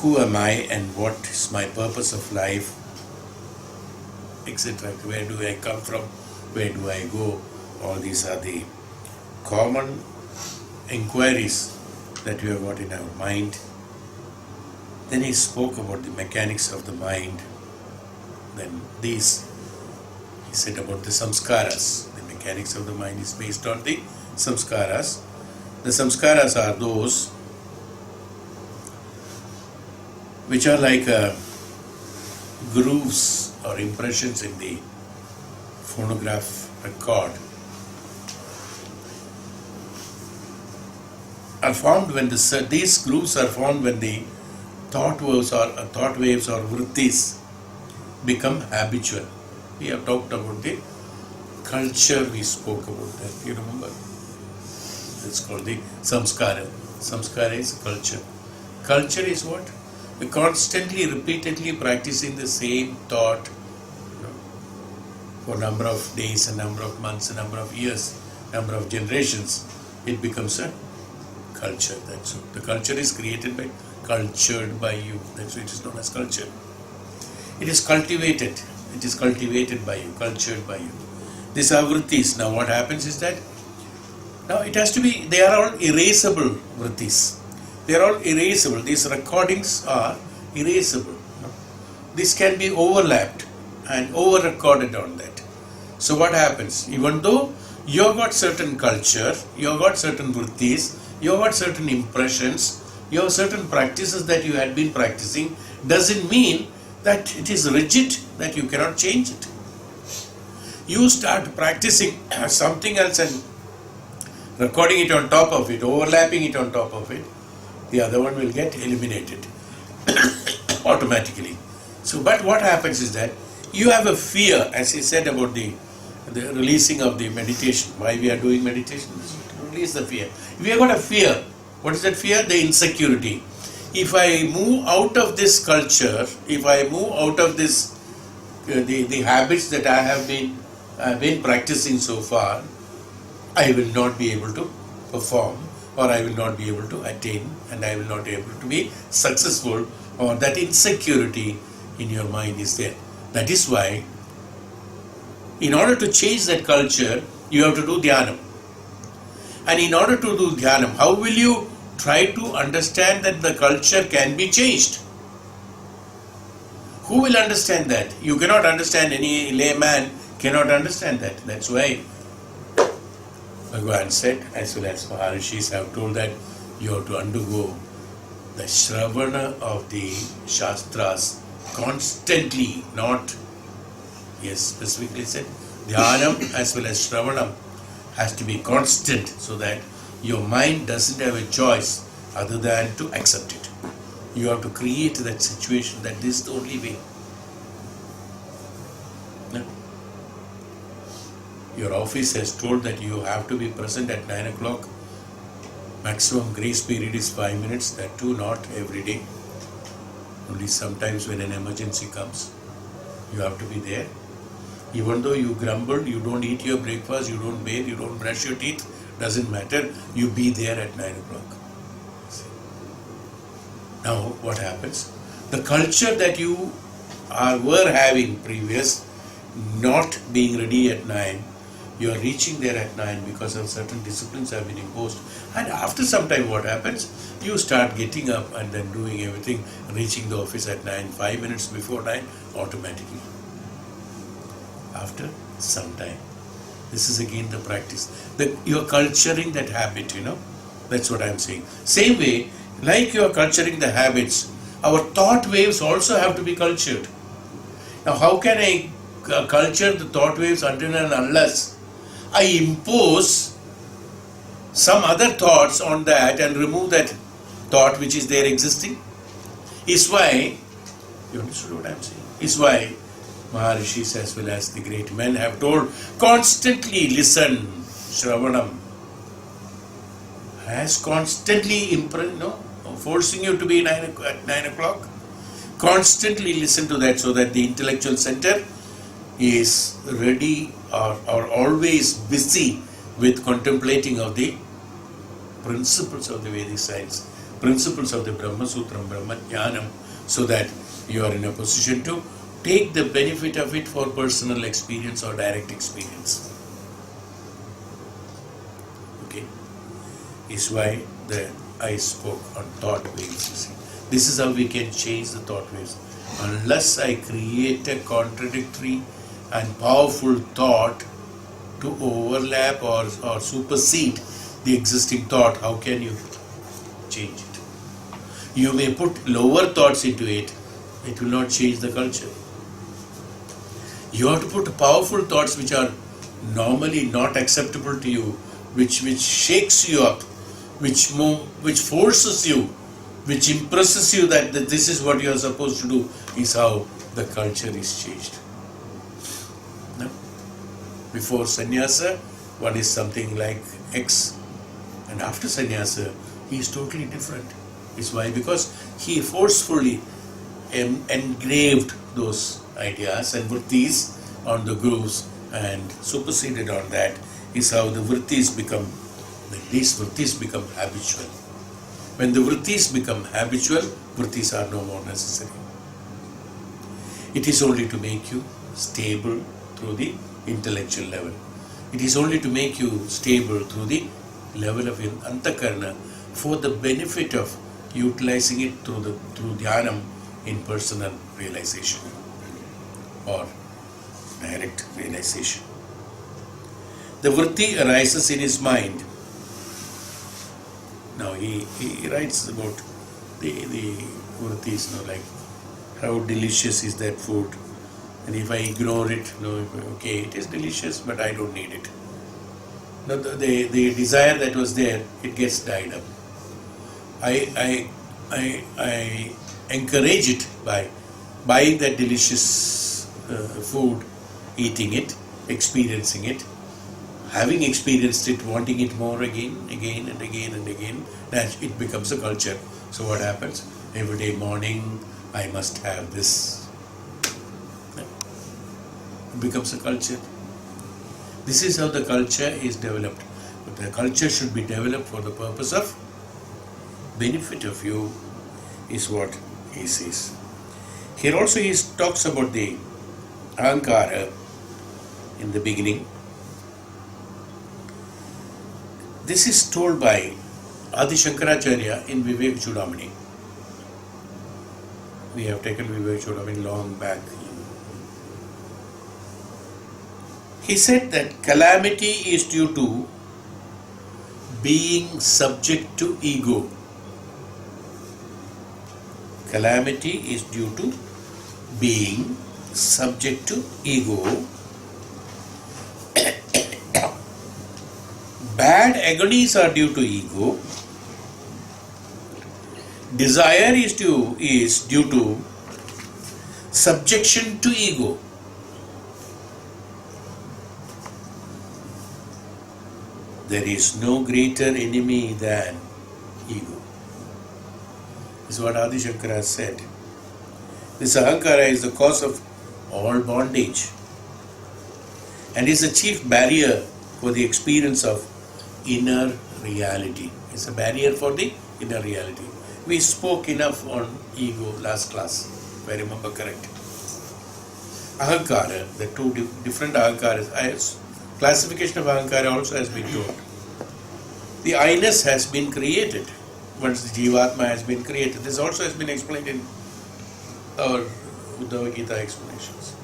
Who am I and what is my purpose of life, etc. Where do I come from? Where do I go? All these are the common inquiries that we have got in our mind. Then he spoke about the mechanics of the mind. Then he said about the samskaras. The mechanics of the mind is based on the samskaras. The samskaras are those which are like grooves or impressions in the phonograph record, are formed when these grooves are formed when the thought waves or vrittis become habitual. We have talked about the culture we spoke about that. You remember? It's called the samskara. Samskara is culture. Culture is what? We're constantly, repeatedly practicing the same thought, for a number of days, a number of months, a number of years, number of generations. It becomes a culture. That's it. The culture is created by, cultured by you. That's why it is known as culture. It is cultivated. It is cultivated by you, cultured by you. These are vrittis. Now what happens is that, now it has to be, they are all erasable vrittis. They are all erasable. These recordings are erasable. This can be overlapped and over-recorded on that. So what happens? Even though you have got certain culture, you have got certain vrittis, you have got certain impressions, you have certain practices that you had been practicing, doesn't mean that it is rigid, that you cannot change it. You start practicing something else and recording it on top of it, overlapping it on top of it, the other one will get eliminated automatically. So, but what happens is that you have a fear, as he said about the releasing of the meditation. Why we are doing meditation? To release the fear. We have got a fear. What is that fear? The insecurity. If I move out of this culture, if I move out of this, the habits that I have been practicing so far, I will not be able to perform, or I will not be able to attain, and I will not be able to be successful, or that insecurity in your mind is there. That is why, in order to change that culture, you have to do Dhyanam. And in order to do Dhyanam, how will you try to understand that the culture can be changed? Who will understand that? You cannot understand, any layman cannot understand that. That's why Bhagavan said, as well as Maharishis have told, that you have to undergo the Shravana of the Shastras constantly, not, yes, specifically said, Dhyanam as well as Shravanam has to be constant, so that your mind doesn't have a choice other than to accept it. You have to create that situation that this is the only way. No? Your office has told that you have to be present at 9 o'clock. Maximum grace period is 5 minutes, that too not every day. Only sometimes when an emergency comes, you have to be there. Even though you grumble, you don't eat your breakfast, you don't bathe, you don't brush your teeth, doesn't matter, you be there at 9 o'clock. Now what happens? The culture that you were having previous, not being ready at 9, you are reaching there at 9 because of certain disciplines have been imposed. And after some time what happens? You start getting up and then doing everything, reaching the office at 9, 5 minutes before 9, automatically. After some time. This is again the practice. You are culturing that habit, That's what I am saying. Same way, like you are culturing the habits, our thought waves also have to be cultured. Now how can I culture the thought waves until and unless I impose some other thoughts on that and remove that thought which is there existing? Is why, you understood what I am saying? Is why Maharishis as well as the great men have told, constantly listen, Shravanam, has constantly forcing you to be at 9 o'clock. Constantly listen to that, so that the intellectual center is ready or always busy with contemplating of the principles of the Vedic science, principles of the Brahma Sutram, Brahma Dhyanam, so that you are in a position to take the benefit of it for personal experience or direct experience. Okay? Is why I spoke on thought waves. This is how we can change the thought waves. Unless I create a contradictory and powerful thought to overlap or supersede the existing thought, how can you change it? You may put lower thoughts into it, it will not change the culture. You have to put powerful thoughts which are normally not acceptable to you, which shakes you up, which forces you, which impresses you that this is what you are supposed to do, is how the culture is changed. No? Before sannyasa, one is something like X, and after sannyasa, he is totally different. It's why? Because he forcefully engraved those ideas and vrittis on the gurus, and superseded on that is how the vrittis become, these vrittis become habitual. When the vrittis become habitual, vrittis are no more necessary. It is only to make you stable through the intellectual level. It is only to make you stable through the level of antakarna for the benefit of utilizing it through dhyanam in personal realization or direct realization. The vritti arises in his mind. Now he writes about the vrittis, like how delicious is that food, and if I ignore it, okay, it is delicious, but I don't need it. Now the desire that was there, it gets died up. I encourage it by buying that delicious food, eating it, experiencing it, having experienced it, wanting it more again and again, that it becomes a culture. So what happens? Every day morning, I must have this. It becomes a culture. This is how the culture is developed. But the culture should be developed for the purpose of benefit of you, is what he says. Here also he talks about the ahankara in the beginning. This is told by Adi Shankaracharya in Vivek Chudamani. We have taken Vivek Chudamani long back. He said that calamity is due to being subject to ego. Calamity is due to being subject to ego. Bad agonies are due to ego. Desire is due to subjection to ego. There is no greater enemy than ego. This is what Adi Shankara said. This ahankara is the cause of all bondage and is the chief barrier for the experience of inner reality. It's a barrier for the inner reality. We spoke enough on ego last class, if I remember correct. Ahankara, the two different ahankaras, classification of ahankara also has been told. The I-ness has been created once the Jivatma has been created. This also has been explained in our Uddhava Gita explanations.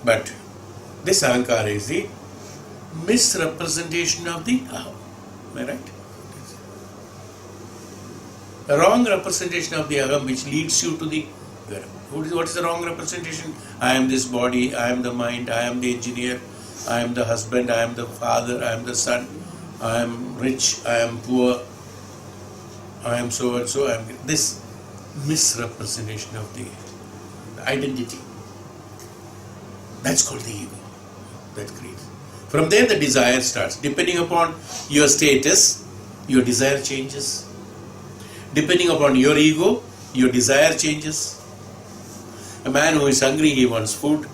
But this ahankara is the misrepresentation of the aham. Am I right? A wrong representation of the aham which leads you to the garam. What is the wrong representation? I am this body, I am the mind, I am the engineer, I am the husband, I am the father, I am the son, I am rich, I am poor, I am so and so. This misrepresentation of the identity. That's called the ego. That creates. From there the desire starts. Depending upon your status, your desire changes. Depending upon your ego, your desire changes. A man who is hungry, he wants food.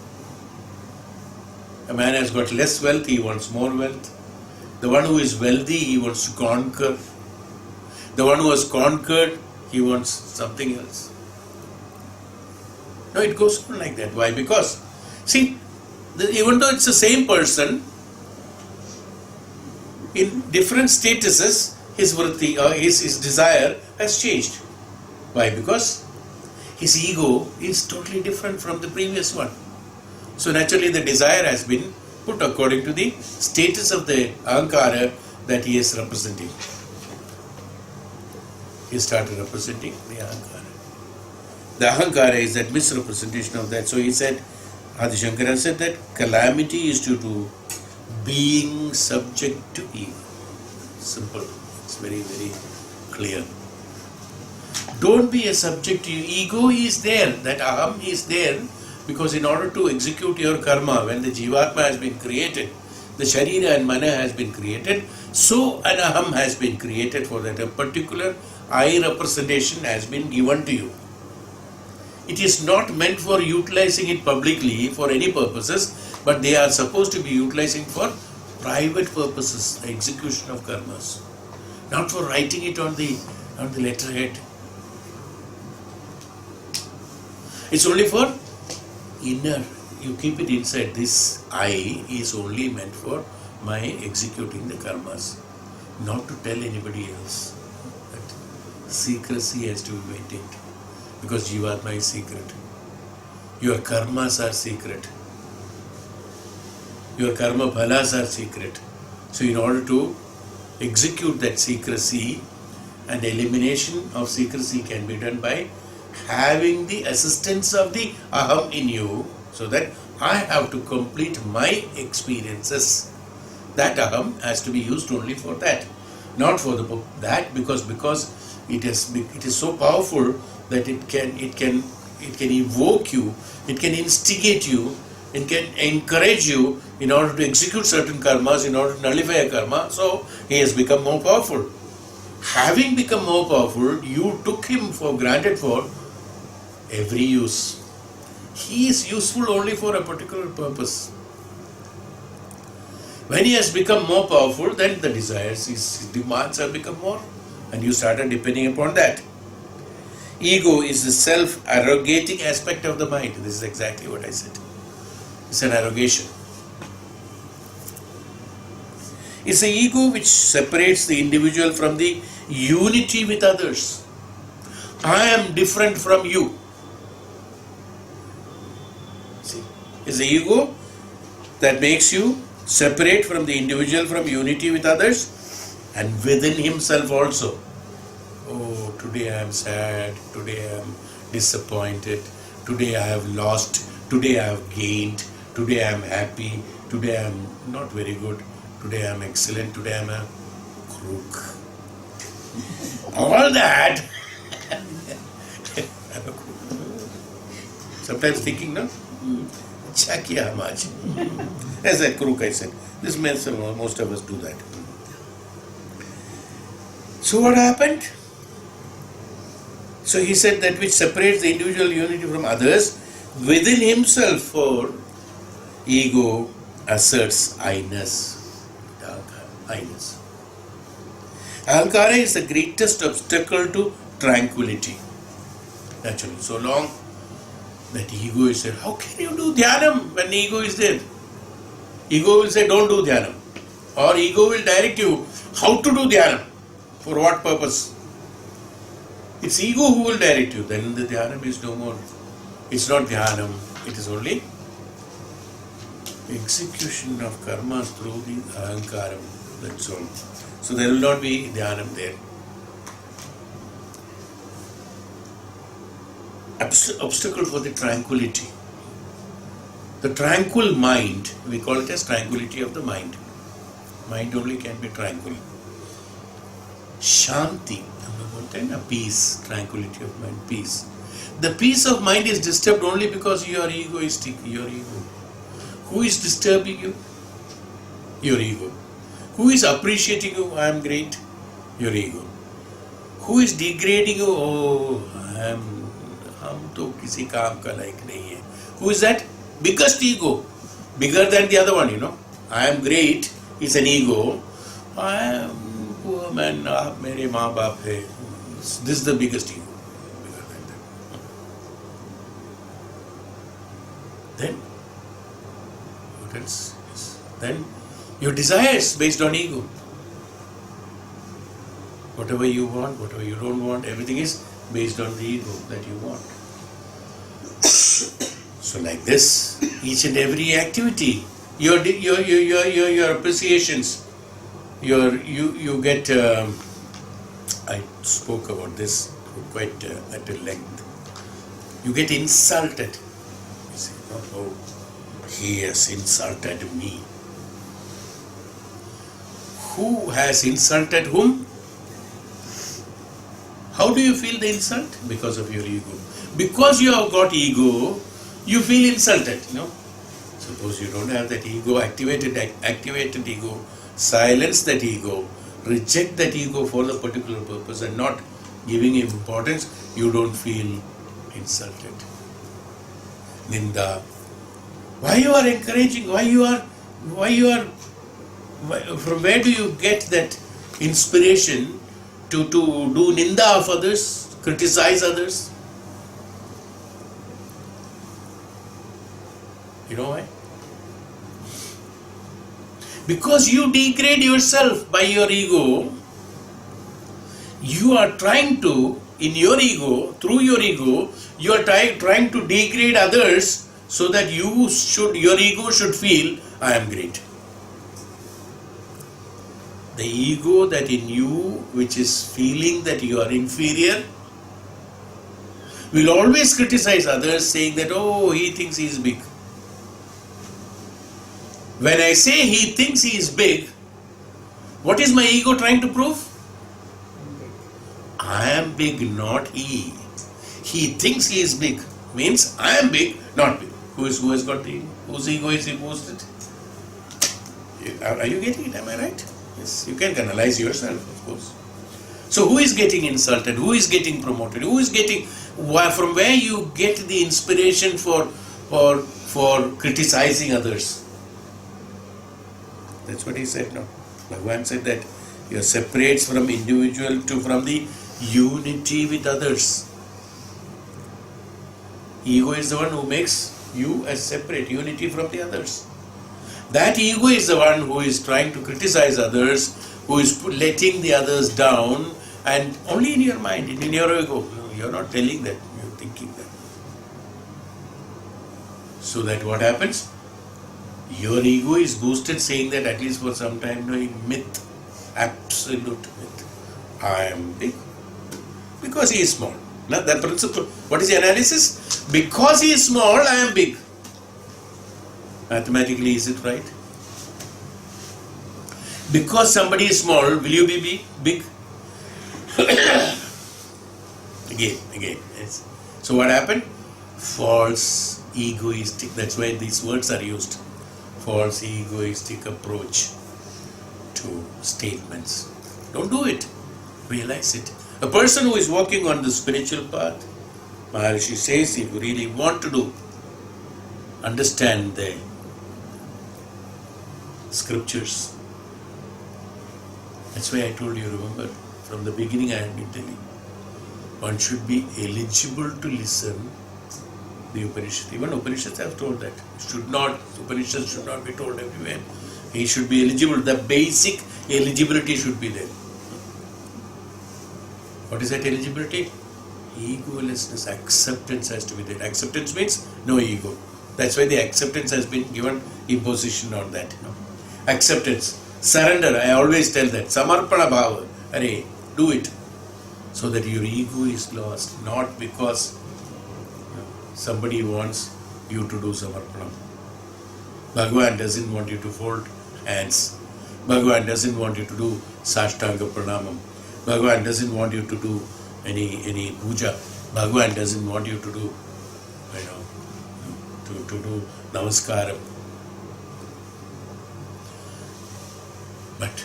A man has got less wealth, he wants more wealth. The one who is wealthy, he wants to conquer. The one who has conquered, he wants something else. No, it goes on like that. Why? Because, see, even though it's the same person, in different statuses, his vritti or his desire has changed. Why? Because his ego is totally different from the previous one. So naturally the desire has been put according to the status of the ahankara that he is representing. He started representing the ahankara. The ahankara is that misrepresentation of that. So he said, Adi Shankara said that calamity is due to being subject to ego. Simple. It's very, very clear. Don't be a subject to ego is there, that aham is there, Because in order to execute your karma, when the Jivatma has been created, the Sharira and Mana has been created, so an Aham has been created for that. A particular I representation has been given to you. It is not meant for utilizing it publicly for any purposes, but they are supposed to be utilizing for private purposes, the execution of karmas. Not for writing it on the letterhead. It's only for inner. You keep it inside. This I is only meant for my executing the karmas, not to tell anybody else. But secrecy has to be maintained, because Jivatma is secret. Your karmas are secret. Your karma phalas are secret. So in order to execute that secrecy, and elimination of secrecy can be done by having the assistance of the Aham in you, so that I have to complete my experiences. That Aham has to be used only for that, not for that, because it is so powerful that it can evoke you, it can instigate you, it can encourage you in order to execute certain karmas, in order to nullify a karma. So he has become more powerful. Having become more powerful, you took him for granted for every use. He is useful only for a particular purpose. When he has become more powerful, then the desires, his demands have become more, and you started depending upon that. Ego is the self-arrogating aspect of the mind. This is exactly what I said. It's an arrogation. It's the ego which separates the individual from the unity with others. I am different from you. See, it's the ego that makes you separate from the individual from unity with others and within himself also. Oh, today I am sad, today I am disappointed, today I have lost, today I have gained, today I am happy, today I am not very good, today I am excellent, today I am a crook. All that. Sometimes thinking, no? Cha kiya hum aaj? As that crook I said. This means most of us do that. So what happened? So he said that which separates the individual unity from others within himself, for ego asserts I-ness. I-ness. Ahankara is the greatest obstacle to tranquility. Naturally, so long that ego is there. How can you do Dhyanam when ego is there? Ego will say, don't do Dhyanam. Or ego will direct you how to do Dhyanam. For what purpose? It's ego who will direct you. Then the Dhyanam is no more. It's not Dhyanam. It is only execution of karmas through the Ahankaram. That's all. So there will not be Dhyanam there. Obstacle for the tranquility. The tranquil mind, we call it as tranquility of the mind. Mind only can be tranquil. Shanti, a peace, tranquility of mind, peace. The peace of mind is disturbed only because you are egoistic, your ego. Who is disturbing you? Your ego. Who is appreciating you? I am great. Your ego. Who is degrading you? Oh, हम तो किसी काम का लायक नहीं है. Who is that? Biggest ego. Bigger than the other one, you know. I am great is an ego. I am poor man. आप मेरे माँ बाप है. This is the biggest ego. Bigger than that. Then, what else? Then, your desires based on ego. Whatever you want, whatever you don't want, everything is based on the ego that you want. So like this, each and every activity, your appreciations, you get. I spoke about this quite at a length. You get insulted. You say, oh, he has insulted me. Who has insulted whom? How do you feel the insult? Because of your ego. Because you have got ego, you feel insulted, Suppose you don't have that ego, activated ego, silence that ego, reject that ego for the particular purpose and not giving him importance, you don't feel insulted. Ninda. Why you are encouraging? From where do you get that inspiration to do ninda of others, criticize others? You know why? Because you degrade yourself by your ego. You are trying to, in your ego, through your ego, you are trying to degrade others so that your ego should feel, I am great. The ego that in you, which is feeling that you are inferior, will always criticize others, saying that, oh, he thinks he is big. When I say he thinks he is big, what is my ego trying to prove? I am big, not he. He thinks he is big. Means I am big, not big. Whose ego is he boosted? Are you getting it? Am I right? Yes. You can analyze yourself, of course. So who is getting insulted? Who is getting promoted? Who is getting? From where you get the inspiration for criticizing others? That's what he said now. Bhagavan said that you are separates from individual to from the unity with others. Ego is the one who makes you as separate, unity from the others. That ego is the one who is trying to criticize others, who is letting the others down, and only in your mind, in your ego. You are not telling that, you are thinking that. So that what happens? Your ego is boosted, saying that at least for some time, myth, absolute myth. I am big because he is small. Now the principle, what is the analysis? Because he is small, I am big. Mathematically, is it right? Because somebody is small, will you be big? Again. Yes. So what happened? False egoistic. That's why these words are used. False egoistic approach to statements. Don't do it. Realize it. A person who is walking on the spiritual path, Maharishi says, if you really want to understand the scriptures. That's why I told you, remember, from the beginning I have been telling. One should be eligible to listen the Upanishad. Even Upanishads have told that. Upanishads should not be told everywhere. He should be eligible. The basic eligibility should be there. What is that eligibility? Egolessness, acceptance has to be there. Acceptance means no ego. That's why the acceptance has been given imposition on that. Acceptance, surrender. I always tell that. Samarpana bhava. Arey, do it. So that your ego is lost. Not because somebody wants you to do samarpana. Bhagavan doesn't want you to fold hands. Bhagavan doesn't want you to do sashtanga pranamam. Bhagavan doesn't want you to do any puja. Bhagavan doesn't want you to do, to do namaskaram. But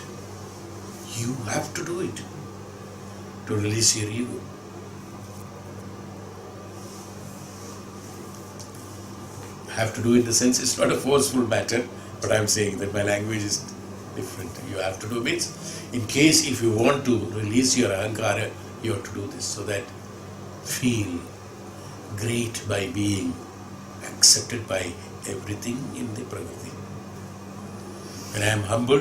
you have to do it to release your ego. Have to do it in the sense it's not a forceful matter, but I'm saying that my language is different. You have to do means, in case if you want to release your ahankara, you have to do this, so that feel great by being accepted by everything in the Prakriti. When I am humble,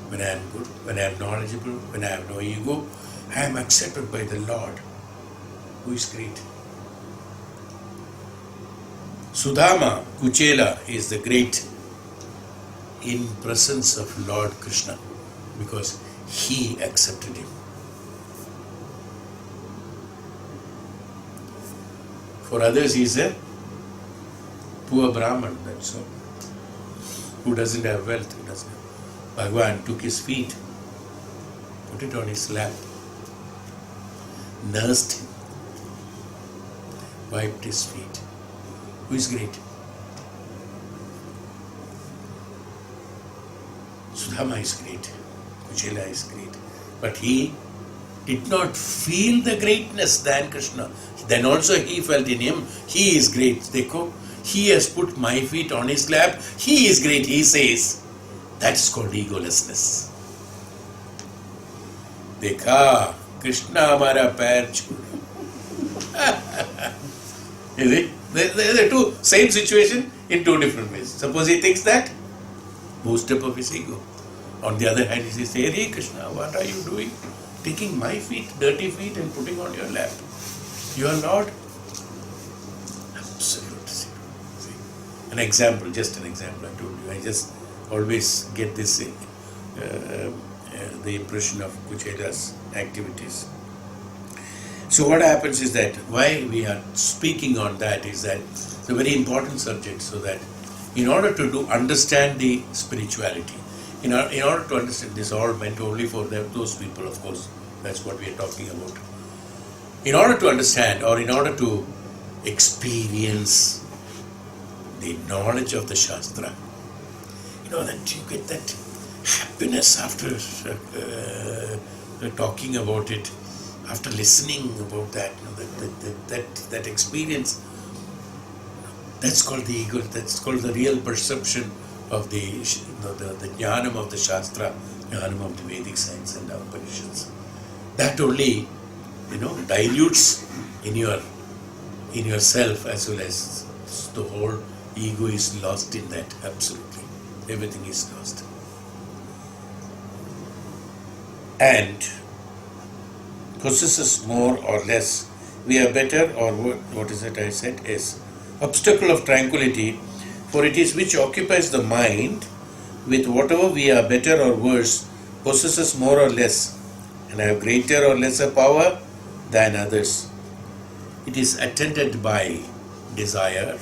when I am good, when I am knowledgeable, when I have no ego, I am accepted by the Lord, who is great. Sudama, Kuchela is the great in presence of Lord Krishna, because he accepted him. For others, he is a poor Brahman, that's all, who doesn't have wealth. He doesn't have. Bhagavan took his feet, put it on his lap, nursed him, wiped his feet. Who is great? Sudama is great. Kujela is great. But he did not feel the greatness than Krishna. Then also he felt in him, he is great. Dekho, he has put my feet on his lap. He is great, he says. That's called egolessness. Dekha, Krishna hamara pair chhoda. Is it? There are two, same situation in two different ways. Suppose he thinks that, boost up of his ego. On the other hand, he says, Hey Krishna, what are you doing? Taking my feet, dirty feet, and putting on your lap. You are Lord? Absolute zero. See? An example, just an example I told you. I just always get this, the impression of Kuchela's activities. So what happens is that, why we are speaking on that is that it's a very important subject, so that in order to understand the spirituality, in order to understand this, all meant only for those people, of course, that's what we are talking about. In order to understand, or in order to experience the knowledge of the Shastra, that you get that happiness after talking about it, after listening about that, that experience, that's called the ego, that's called the real perception of the Dhyanam of the Shastra, Dhyanam of the Vedic science and Upanishads. That only, dilutes in yourself, as well as the whole ego is lost in that, absolutely. Everything is lost. And possesses more or less, we are better, or what is it I said, is obstacle of tranquility, for it is which occupies the mind with whatever we are better or worse, possesses more or less, and have greater or lesser power than others. It is attended by desire.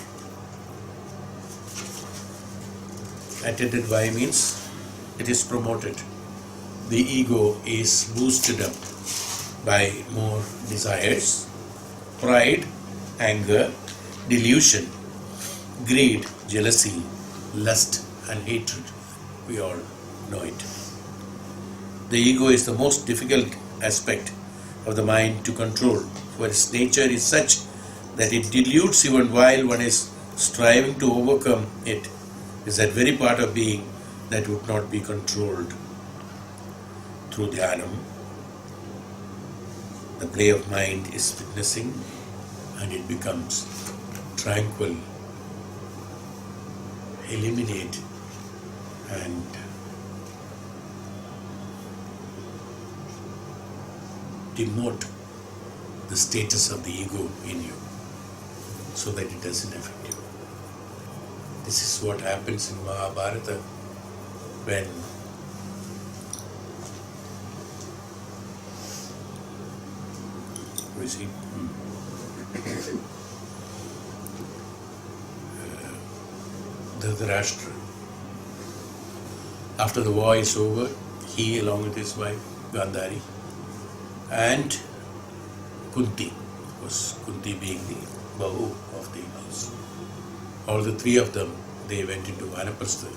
Attended by means it is promoted. The ego is boosted up by more desires, pride, anger, delusion, greed, jealousy, lust and hatred. We all know it. The ego is the most difficult aspect of the mind to control, for its nature is such that it dilutes even while one is striving to overcome it. Is that very part of being that would not be controlled. Through Dhyanam, the play of mind is witnessing, and it becomes tranquil, eliminate and demote the status of the ego in you, so that it doesn't affect you. This is what happens in Mahabharata when Dhritarashtra, after the war is over, he along with his wife Gandhari and Kunti, of course Kunti being the Bahu of the house, all the three of them, they went into Vanaprastha,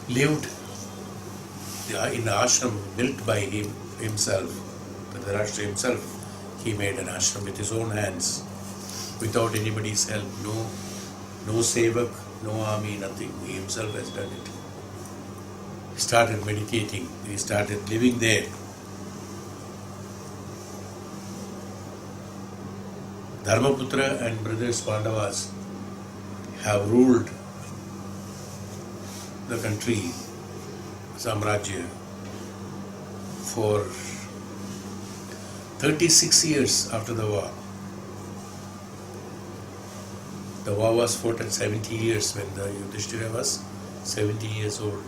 lived in the ashram built by himself. Dhritarashtra himself, he made an ashram with his own hands, without anybody's help, no sevak, no army, nothing. He himself has done it. He started meditating, he started living there. Dharmaputra and brothers Pandavas have ruled the country, Samrajya, for 36 years after the war. The war was fought at 70 years when the Yudhishthira was 70 years old.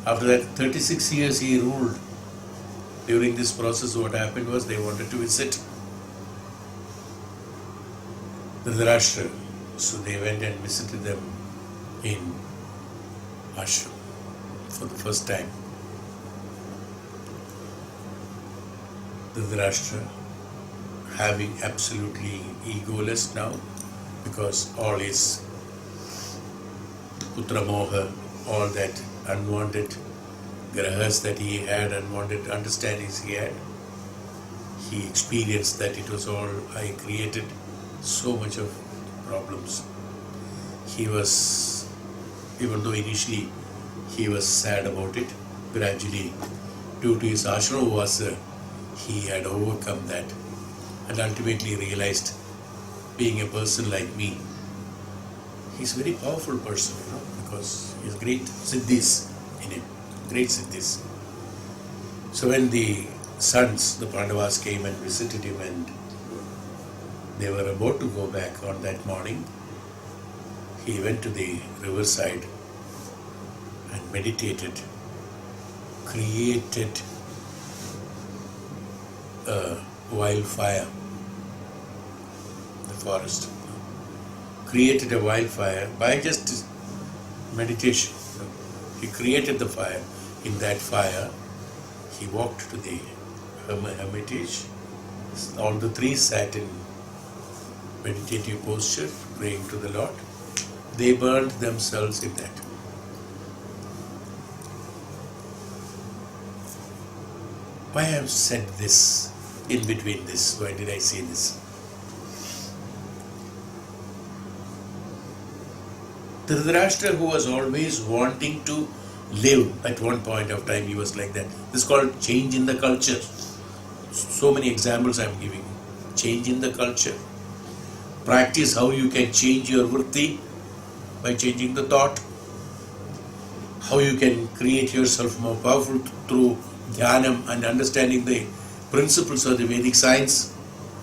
After that 36 years he ruled. During this process what happened was they wanted to visit Dhritarashtra. So they went and visited them in ashram for the first time. Dhritarashtra having absolutely egoless now, because all his putra moha, all that unwanted grahas that he had, unwanted understandings he had, he experienced that it was all I created, so much of problems. He was, even though initially he was sad about it, gradually, due to his ashramavasa, he had overcome that and ultimately realized, being a person like me, he's a very powerful person, because he has great siddhis in him, great siddhis. So when the sons, the Pandavas, came and visited him and they were about to go back on that morning, he went to the riverside and meditated, created a wildfire, the forest, created a wildfire by just meditation. He created the fire. In that fire, he walked to the hermitage. All the three sat in meditative posture, praying to the Lord. They burned themselves in that. Why I have said this in between this? Why did I say this? Dhritarashtra, who was always wanting to live, at one point of time he was like that. This is called change in the culture. So many examples I am giving. Change in the culture. Practice how you can change your vritti by changing the thought. How you can create yourself more powerful through Dhyanam and understanding the principles of the Vedic science.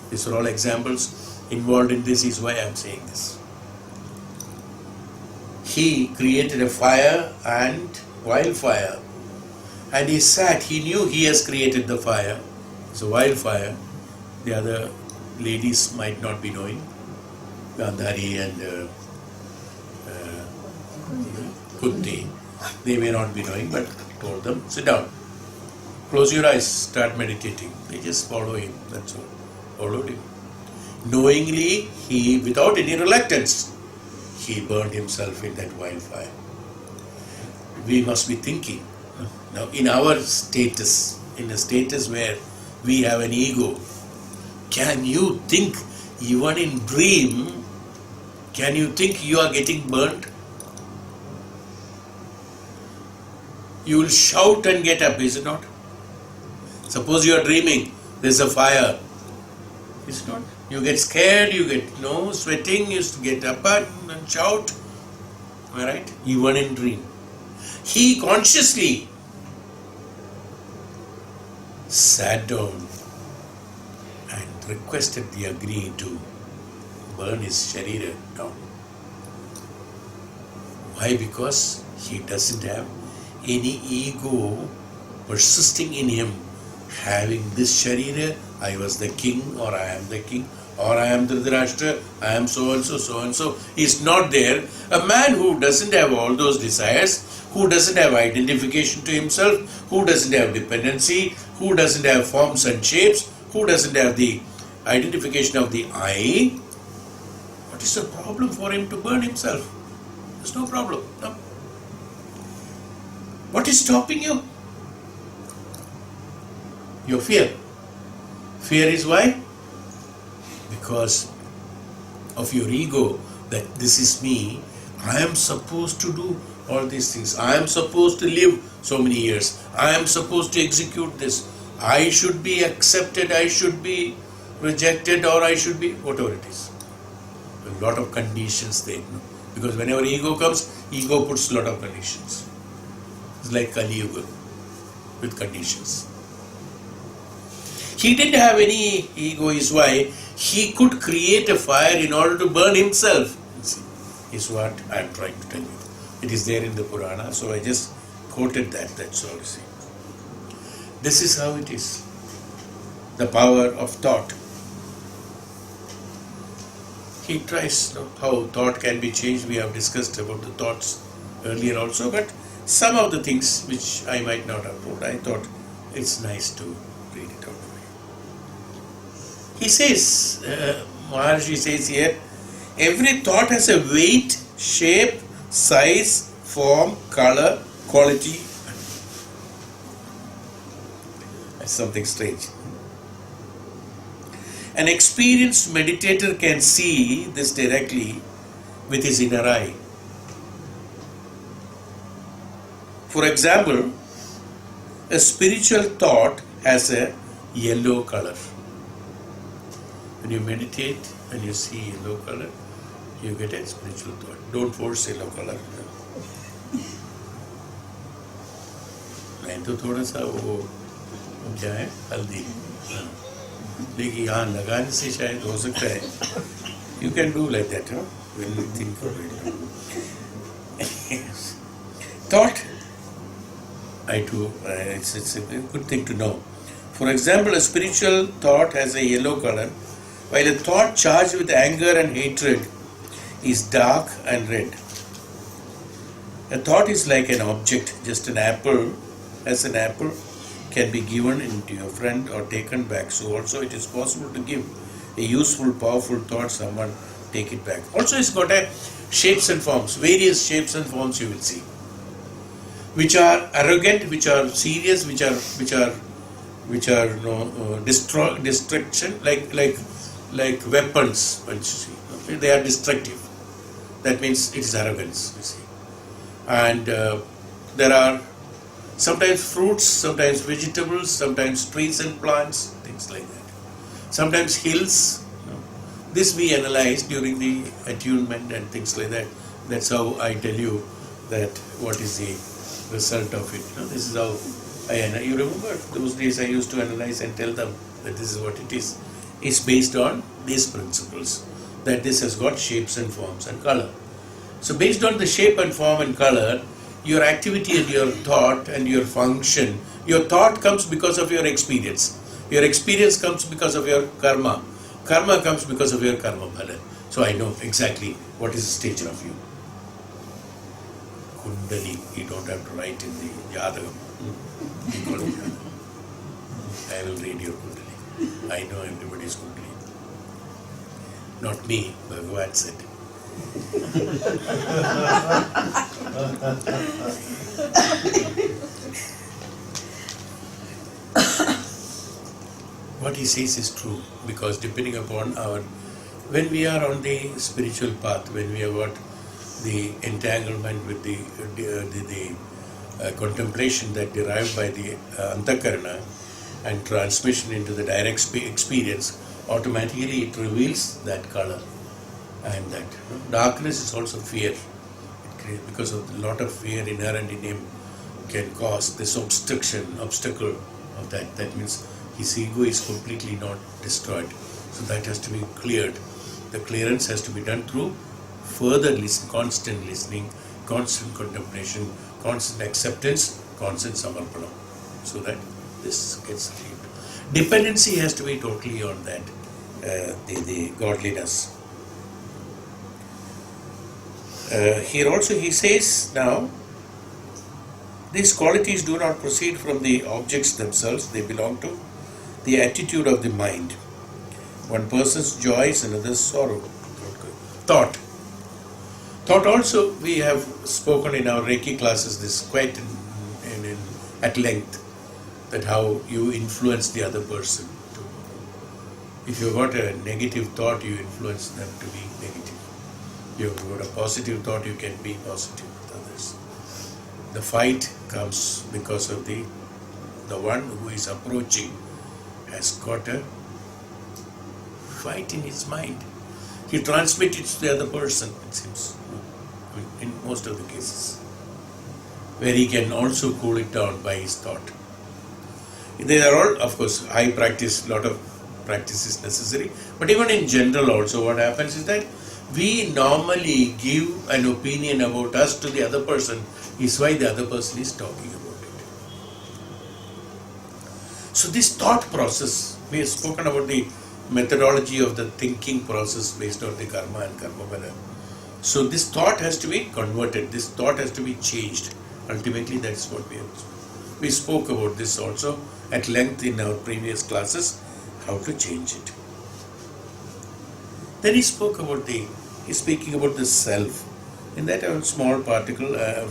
These are all examples. Involved in this is why I am saying this. He created a fire and wildfire, and he sat, he knew he has created the fire. It's a wildfire. The other ladies might not be knowing, Gandhari and Kunti, they may not be knowing, but told them, sit down, close your eyes, start meditating. They just follow him, that's all. Followed him. Knowingly, he, without any reluctance, he burned himself in that wildfire. We must be thinking, now in our status, in a status where we have an ego, can you think, even in dream, can you think you are getting burnt? You will shout and get up, is it not? Suppose you are dreaming, there is a fire. Is it not? You get scared, you get sweating, you get up and shout. Am I right? Even in dream. He consciously sat down and requested the Agni to burn his sharira down. Why? Because he doesn't have any ego persisting in him, having this sharira, I was the king, or I am the king, or I am Dhritarashtra, I am so and so, is not there. A man who doesn't have all those desires, who doesn't have identification to himself, who doesn't have dependency, who doesn't have forms and shapes, who doesn't have the identification of the I, what is the problem for him to burn himself? There's no problem. No. What is stopping you? Your fear. Fear is why? Because of your ego, that this is me, I am supposed to do all these things, I am supposed to live so many years, I am supposed to execute this, I should be accepted, I should be rejected, or I should be, whatever it is. A lot of conditions there. Because whenever ego comes, ego puts a lot of conditions. It's like Kali Yuga with conditions. He didn't have any ego, is why he could create a fire in order to burn himself. See, is what I am trying to tell you. It is there in the Purana, so I just quoted that, that's all you see. This is how it is. The power of thought. He tries how thought can be changed. We have discussed about the thoughts earlier also, but some of the things which I might not have told, I thought it's nice to read it out. He says, Maharshi says here, every thought has a weight, shape, size, form, color, quality. That's something strange. An experienced meditator can see this directly with his inner eye. For example, a spiritual thought has a yellow color. When you meditate and you see yellow color, you get a spiritual thought. Don't force yellow color. नहीं तो थोड़ा सा वो क्या है हल्दी, लेकिन यहाँ लगाने से शायद हो सकता है. You can do like that, huh? When you think of it. Thought. I do. It's a good thing to know. For example, a spiritual thought has a yellow color, while a thought charged with anger and hatred is dark and red. A thought is like an object, just an apple. As an apple can be given into your friend or taken back, so also it is possible to give a useful, powerful thought, someone take it back. Also, it's got a shapes and forms, various shapes and forms you will see, which are arrogant, which are serious, which are destruction, like weapons. Once you see, okay? They are destructive. That means it is arrogance. You see, and there are sometimes fruits, sometimes vegetables, sometimes trees and plants, things like that. Sometimes hills. This we analyze during the attunement and things like that. That's how I tell you that what is the result of it. This is how you remember those days I used to analyze and tell them that this is what it is. It's based on these principles, that this has got shapes and forms and color. So based on the shape and form and color, your activity and your thought and your function, your thought comes because of your experience. Your experience comes because of your karma. Karma comes because of your karma phala. So I know exactly what is the stage of you. Kundali, you don't have to write in the Jadagam. You call it Jadagam. I will read your Kundali. I know everybody's Kundali. Not me, Bhagavad said. What he says is true, because depending upon when we are on the spiritual path, when we have got the entanglement with the contemplation that derived by the antakarana and transmission into the direct experience, automatically it reveals that color. And that darkness is also fear. Because of a lot of fear inherent in him can cause this obstacle of that. That means his ego is completely not destroyed. So that has to be cleared. The clearance has to be done through further listening, constant listening, constant contemplation, constant acceptance, constant samarpana. So that this gets cleared. Dependency has to be totally on that, the godliness. Here also he says now, these qualities do not proceed from the objects themselves, they belong to the attitude of the mind. One person's joy is another's sorrow. Thought. Thought also we have spoken in our Reiki classes this quite at length, that how you influence the other person. If you've got a negative thought, you influence them to be negative. You've got a positive thought, you can be positive with others. The fight comes because of the one who is approaching has got a fight in his mind. He transmits it to the other person, it seems, in most of the cases, where he can also cool it down by his thought. They are all, of course, high practice, lot of practice is necessary, but even in general also what happens is that we normally give an opinion about us to the other person, is why the other person is talking about it. So this thought process, we have spoken about the methodology of the thinking process based on the karma and karma phala. So this thought has to be converted, this thought has to be changed. Ultimately that's what we spoke about this also at length in our previous classes, how to change it. Then he's speaking about the self. In that small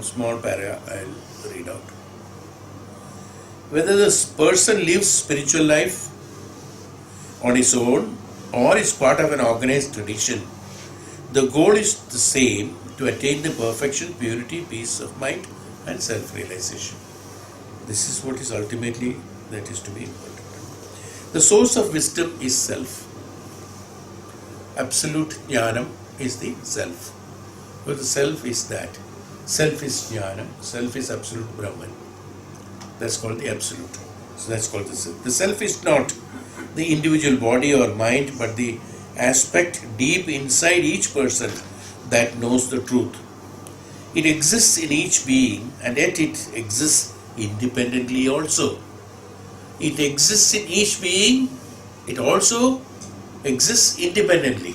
small para, I'll read out. Whether this person lives spiritual life on his own or is part of an organized tradition, the goal is the same: to attain the perfection, purity, peace of mind, and self-realization. This is what is ultimately that is to be important. The source of wisdom is self. Absolute Dhyanam is the self. But the self is that. Self is Dhyanam. Self is absolute Brahman. That's called the absolute. So that's called the self. The self is not the individual body or mind, but the aspect deep inside each person that knows the truth. It exists in each being, and yet it exists independently also. It exists in each being, it also exists independently.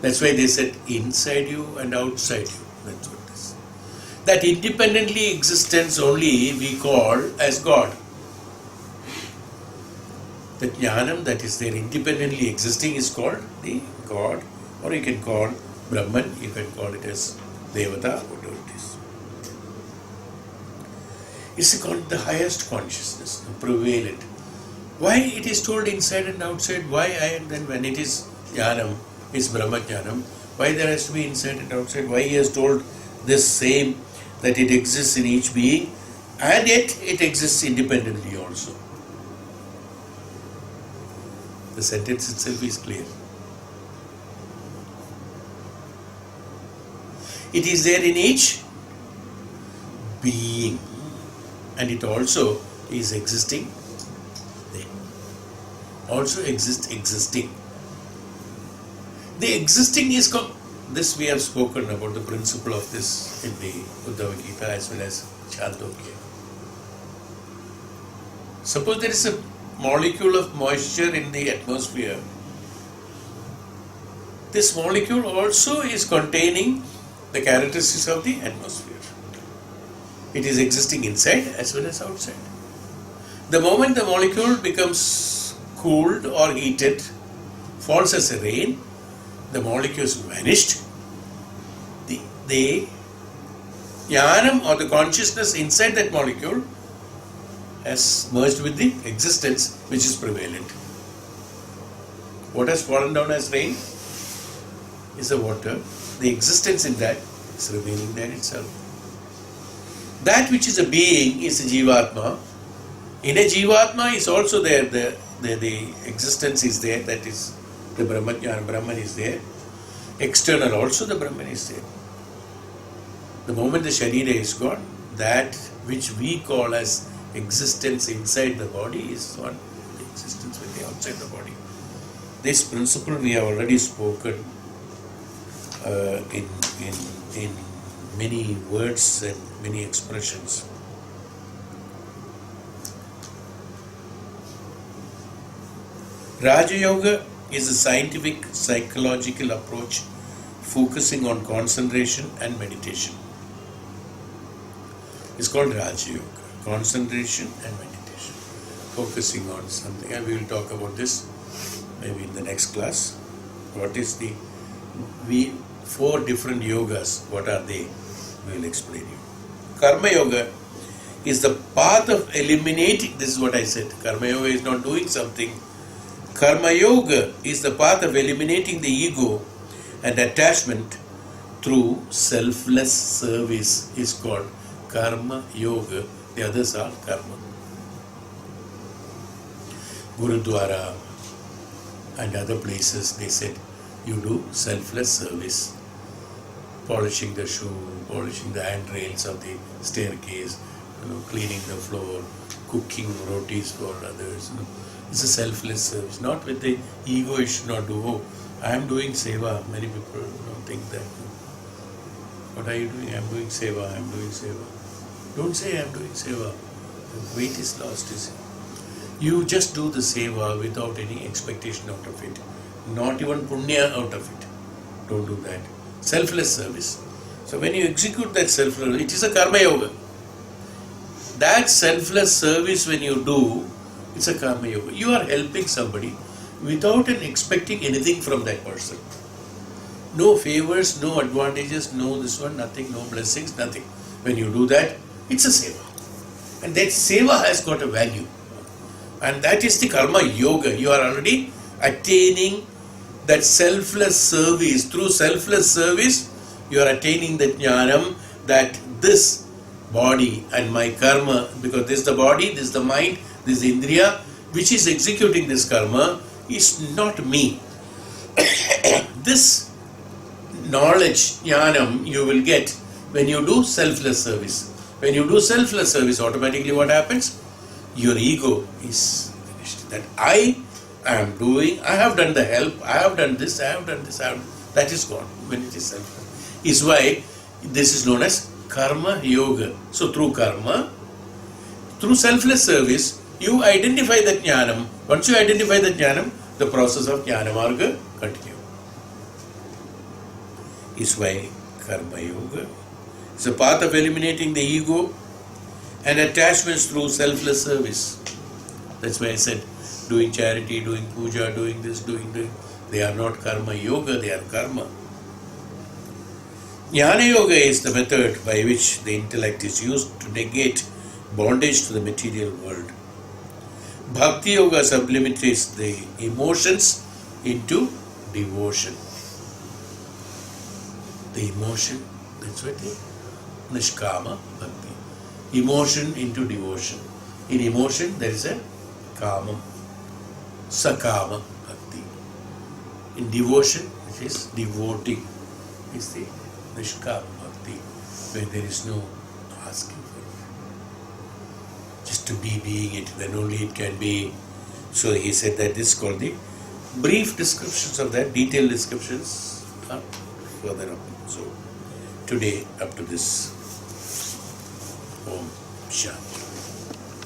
That's why they said inside you and outside you. That's what it is. That independently existence only we call as God. The Jnanam that is there independently existing is called the God, or you can call Brahman, you can call it as Devata, whatever it is. It's called the highest consciousness, the prevalent. Why it is told inside and outside? Why and then when it is Jnanam, is Brahma Jnanam? Why there has to be inside and outside? Why he has told this same that it exists in each being and yet it exists independently also? The sentence itself is clear. It is there in each being, and it also is existing there. Also exists existing. The existing is this we have spoken about the principle of this in the Uddhava Gita as well as Chandogya. Suppose there is a molecule of moisture in the atmosphere. This molecule also is containing the characteristics of the atmosphere. It is existing inside as well as outside. The moment the molecule becomes cooled or heated, falls as a rain, the molecule is vanished. The Jnanam or the consciousness inside that molecule has merged with the existence which is prevalent. What has fallen down as rain is the water. The existence in that is remaining there itself. That which is a being is a Jivatma. In a Jivatma is also there, the existence is there, that is the Brahman is there. External also the Brahman is there. The moment the Sharira is gone, that which we call as existence inside the body is not the existence with the outside the body. This principle we have already spoken in many words and many expressions. Raja Yoga is a scientific psychological approach focusing on concentration and meditation. It's called Raja Yoga, concentration and meditation, focusing on something, and we will talk about this maybe in the next class. What is the 4 different yogas? What are they? We will explain you. Karma Yoga is the path of eliminating. This is what I said. Karma Yoga is not doing something. Karma Yoga is the path of eliminating the ego and attachment through selfless service. Is called Karma Yoga. The others are Karma. Gurudwara and other places they said you do selfless service. Polishing the shoe, polishing the handrails of the staircase, cleaning the floor, cooking rotis for others. It's a selfless service, not with the egoish, not do, oh, I am doing seva. Many people think that. What are you doing? I am doing seva, I am doing seva. Don't say I am doing seva. The weight is lost, is it? You just do the seva without any expectation out of it. Not even punya out of it. Don't do that. Selfless service. So when you execute that selfless, it is a karma yoga. That selfless service when you do, it's a karma yoga. You are helping somebody. without expecting anything from that person. No favors, no advantages, no this one, nothing, no blessings, nothing. When you do that, it's a seva. And that seva has got a value. And that is the karma yoga. You are already attaining that selfless service. Through selfless service, you are attaining the jnanam that this body and my karma, because this is the body, this is the mind, this is the indriya, which is executing this karma, is not me. This knowledge, jnanam, you will get when you do selfless service. When you do selfless service, automatically what happens? Your ego is finished. That I am doing, I have done the help, I have done this, I have done this, that is gone when it is selfless. Is why this is known as karma yoga. So through karma, through selfless service, you identify the jnanam. Once you identify the jnanam, the process of jnana marga continues. Is why karma yoga is a path of eliminating the ego and attachments through selfless service. That's why I said doing charity, doing puja, doing this, doing that. They are not karma yoga, they are karma. Jnana yoga is the method by which the intellect is used to negate bondage to the material world. Bhakti yoga sublimates the emotions into devotion. The emotion, that's what the nishkama bhakti. Emotion into devotion. In emotion there is a kamam, sakama bhakti. In devotion, which is devoting, is the nishkama bhakti, where there is no asking for it. Just to be being it, then only it can be. So he said that this is called the brief descriptions of that, detailed descriptions are further up. So today up to this. Om Shanti.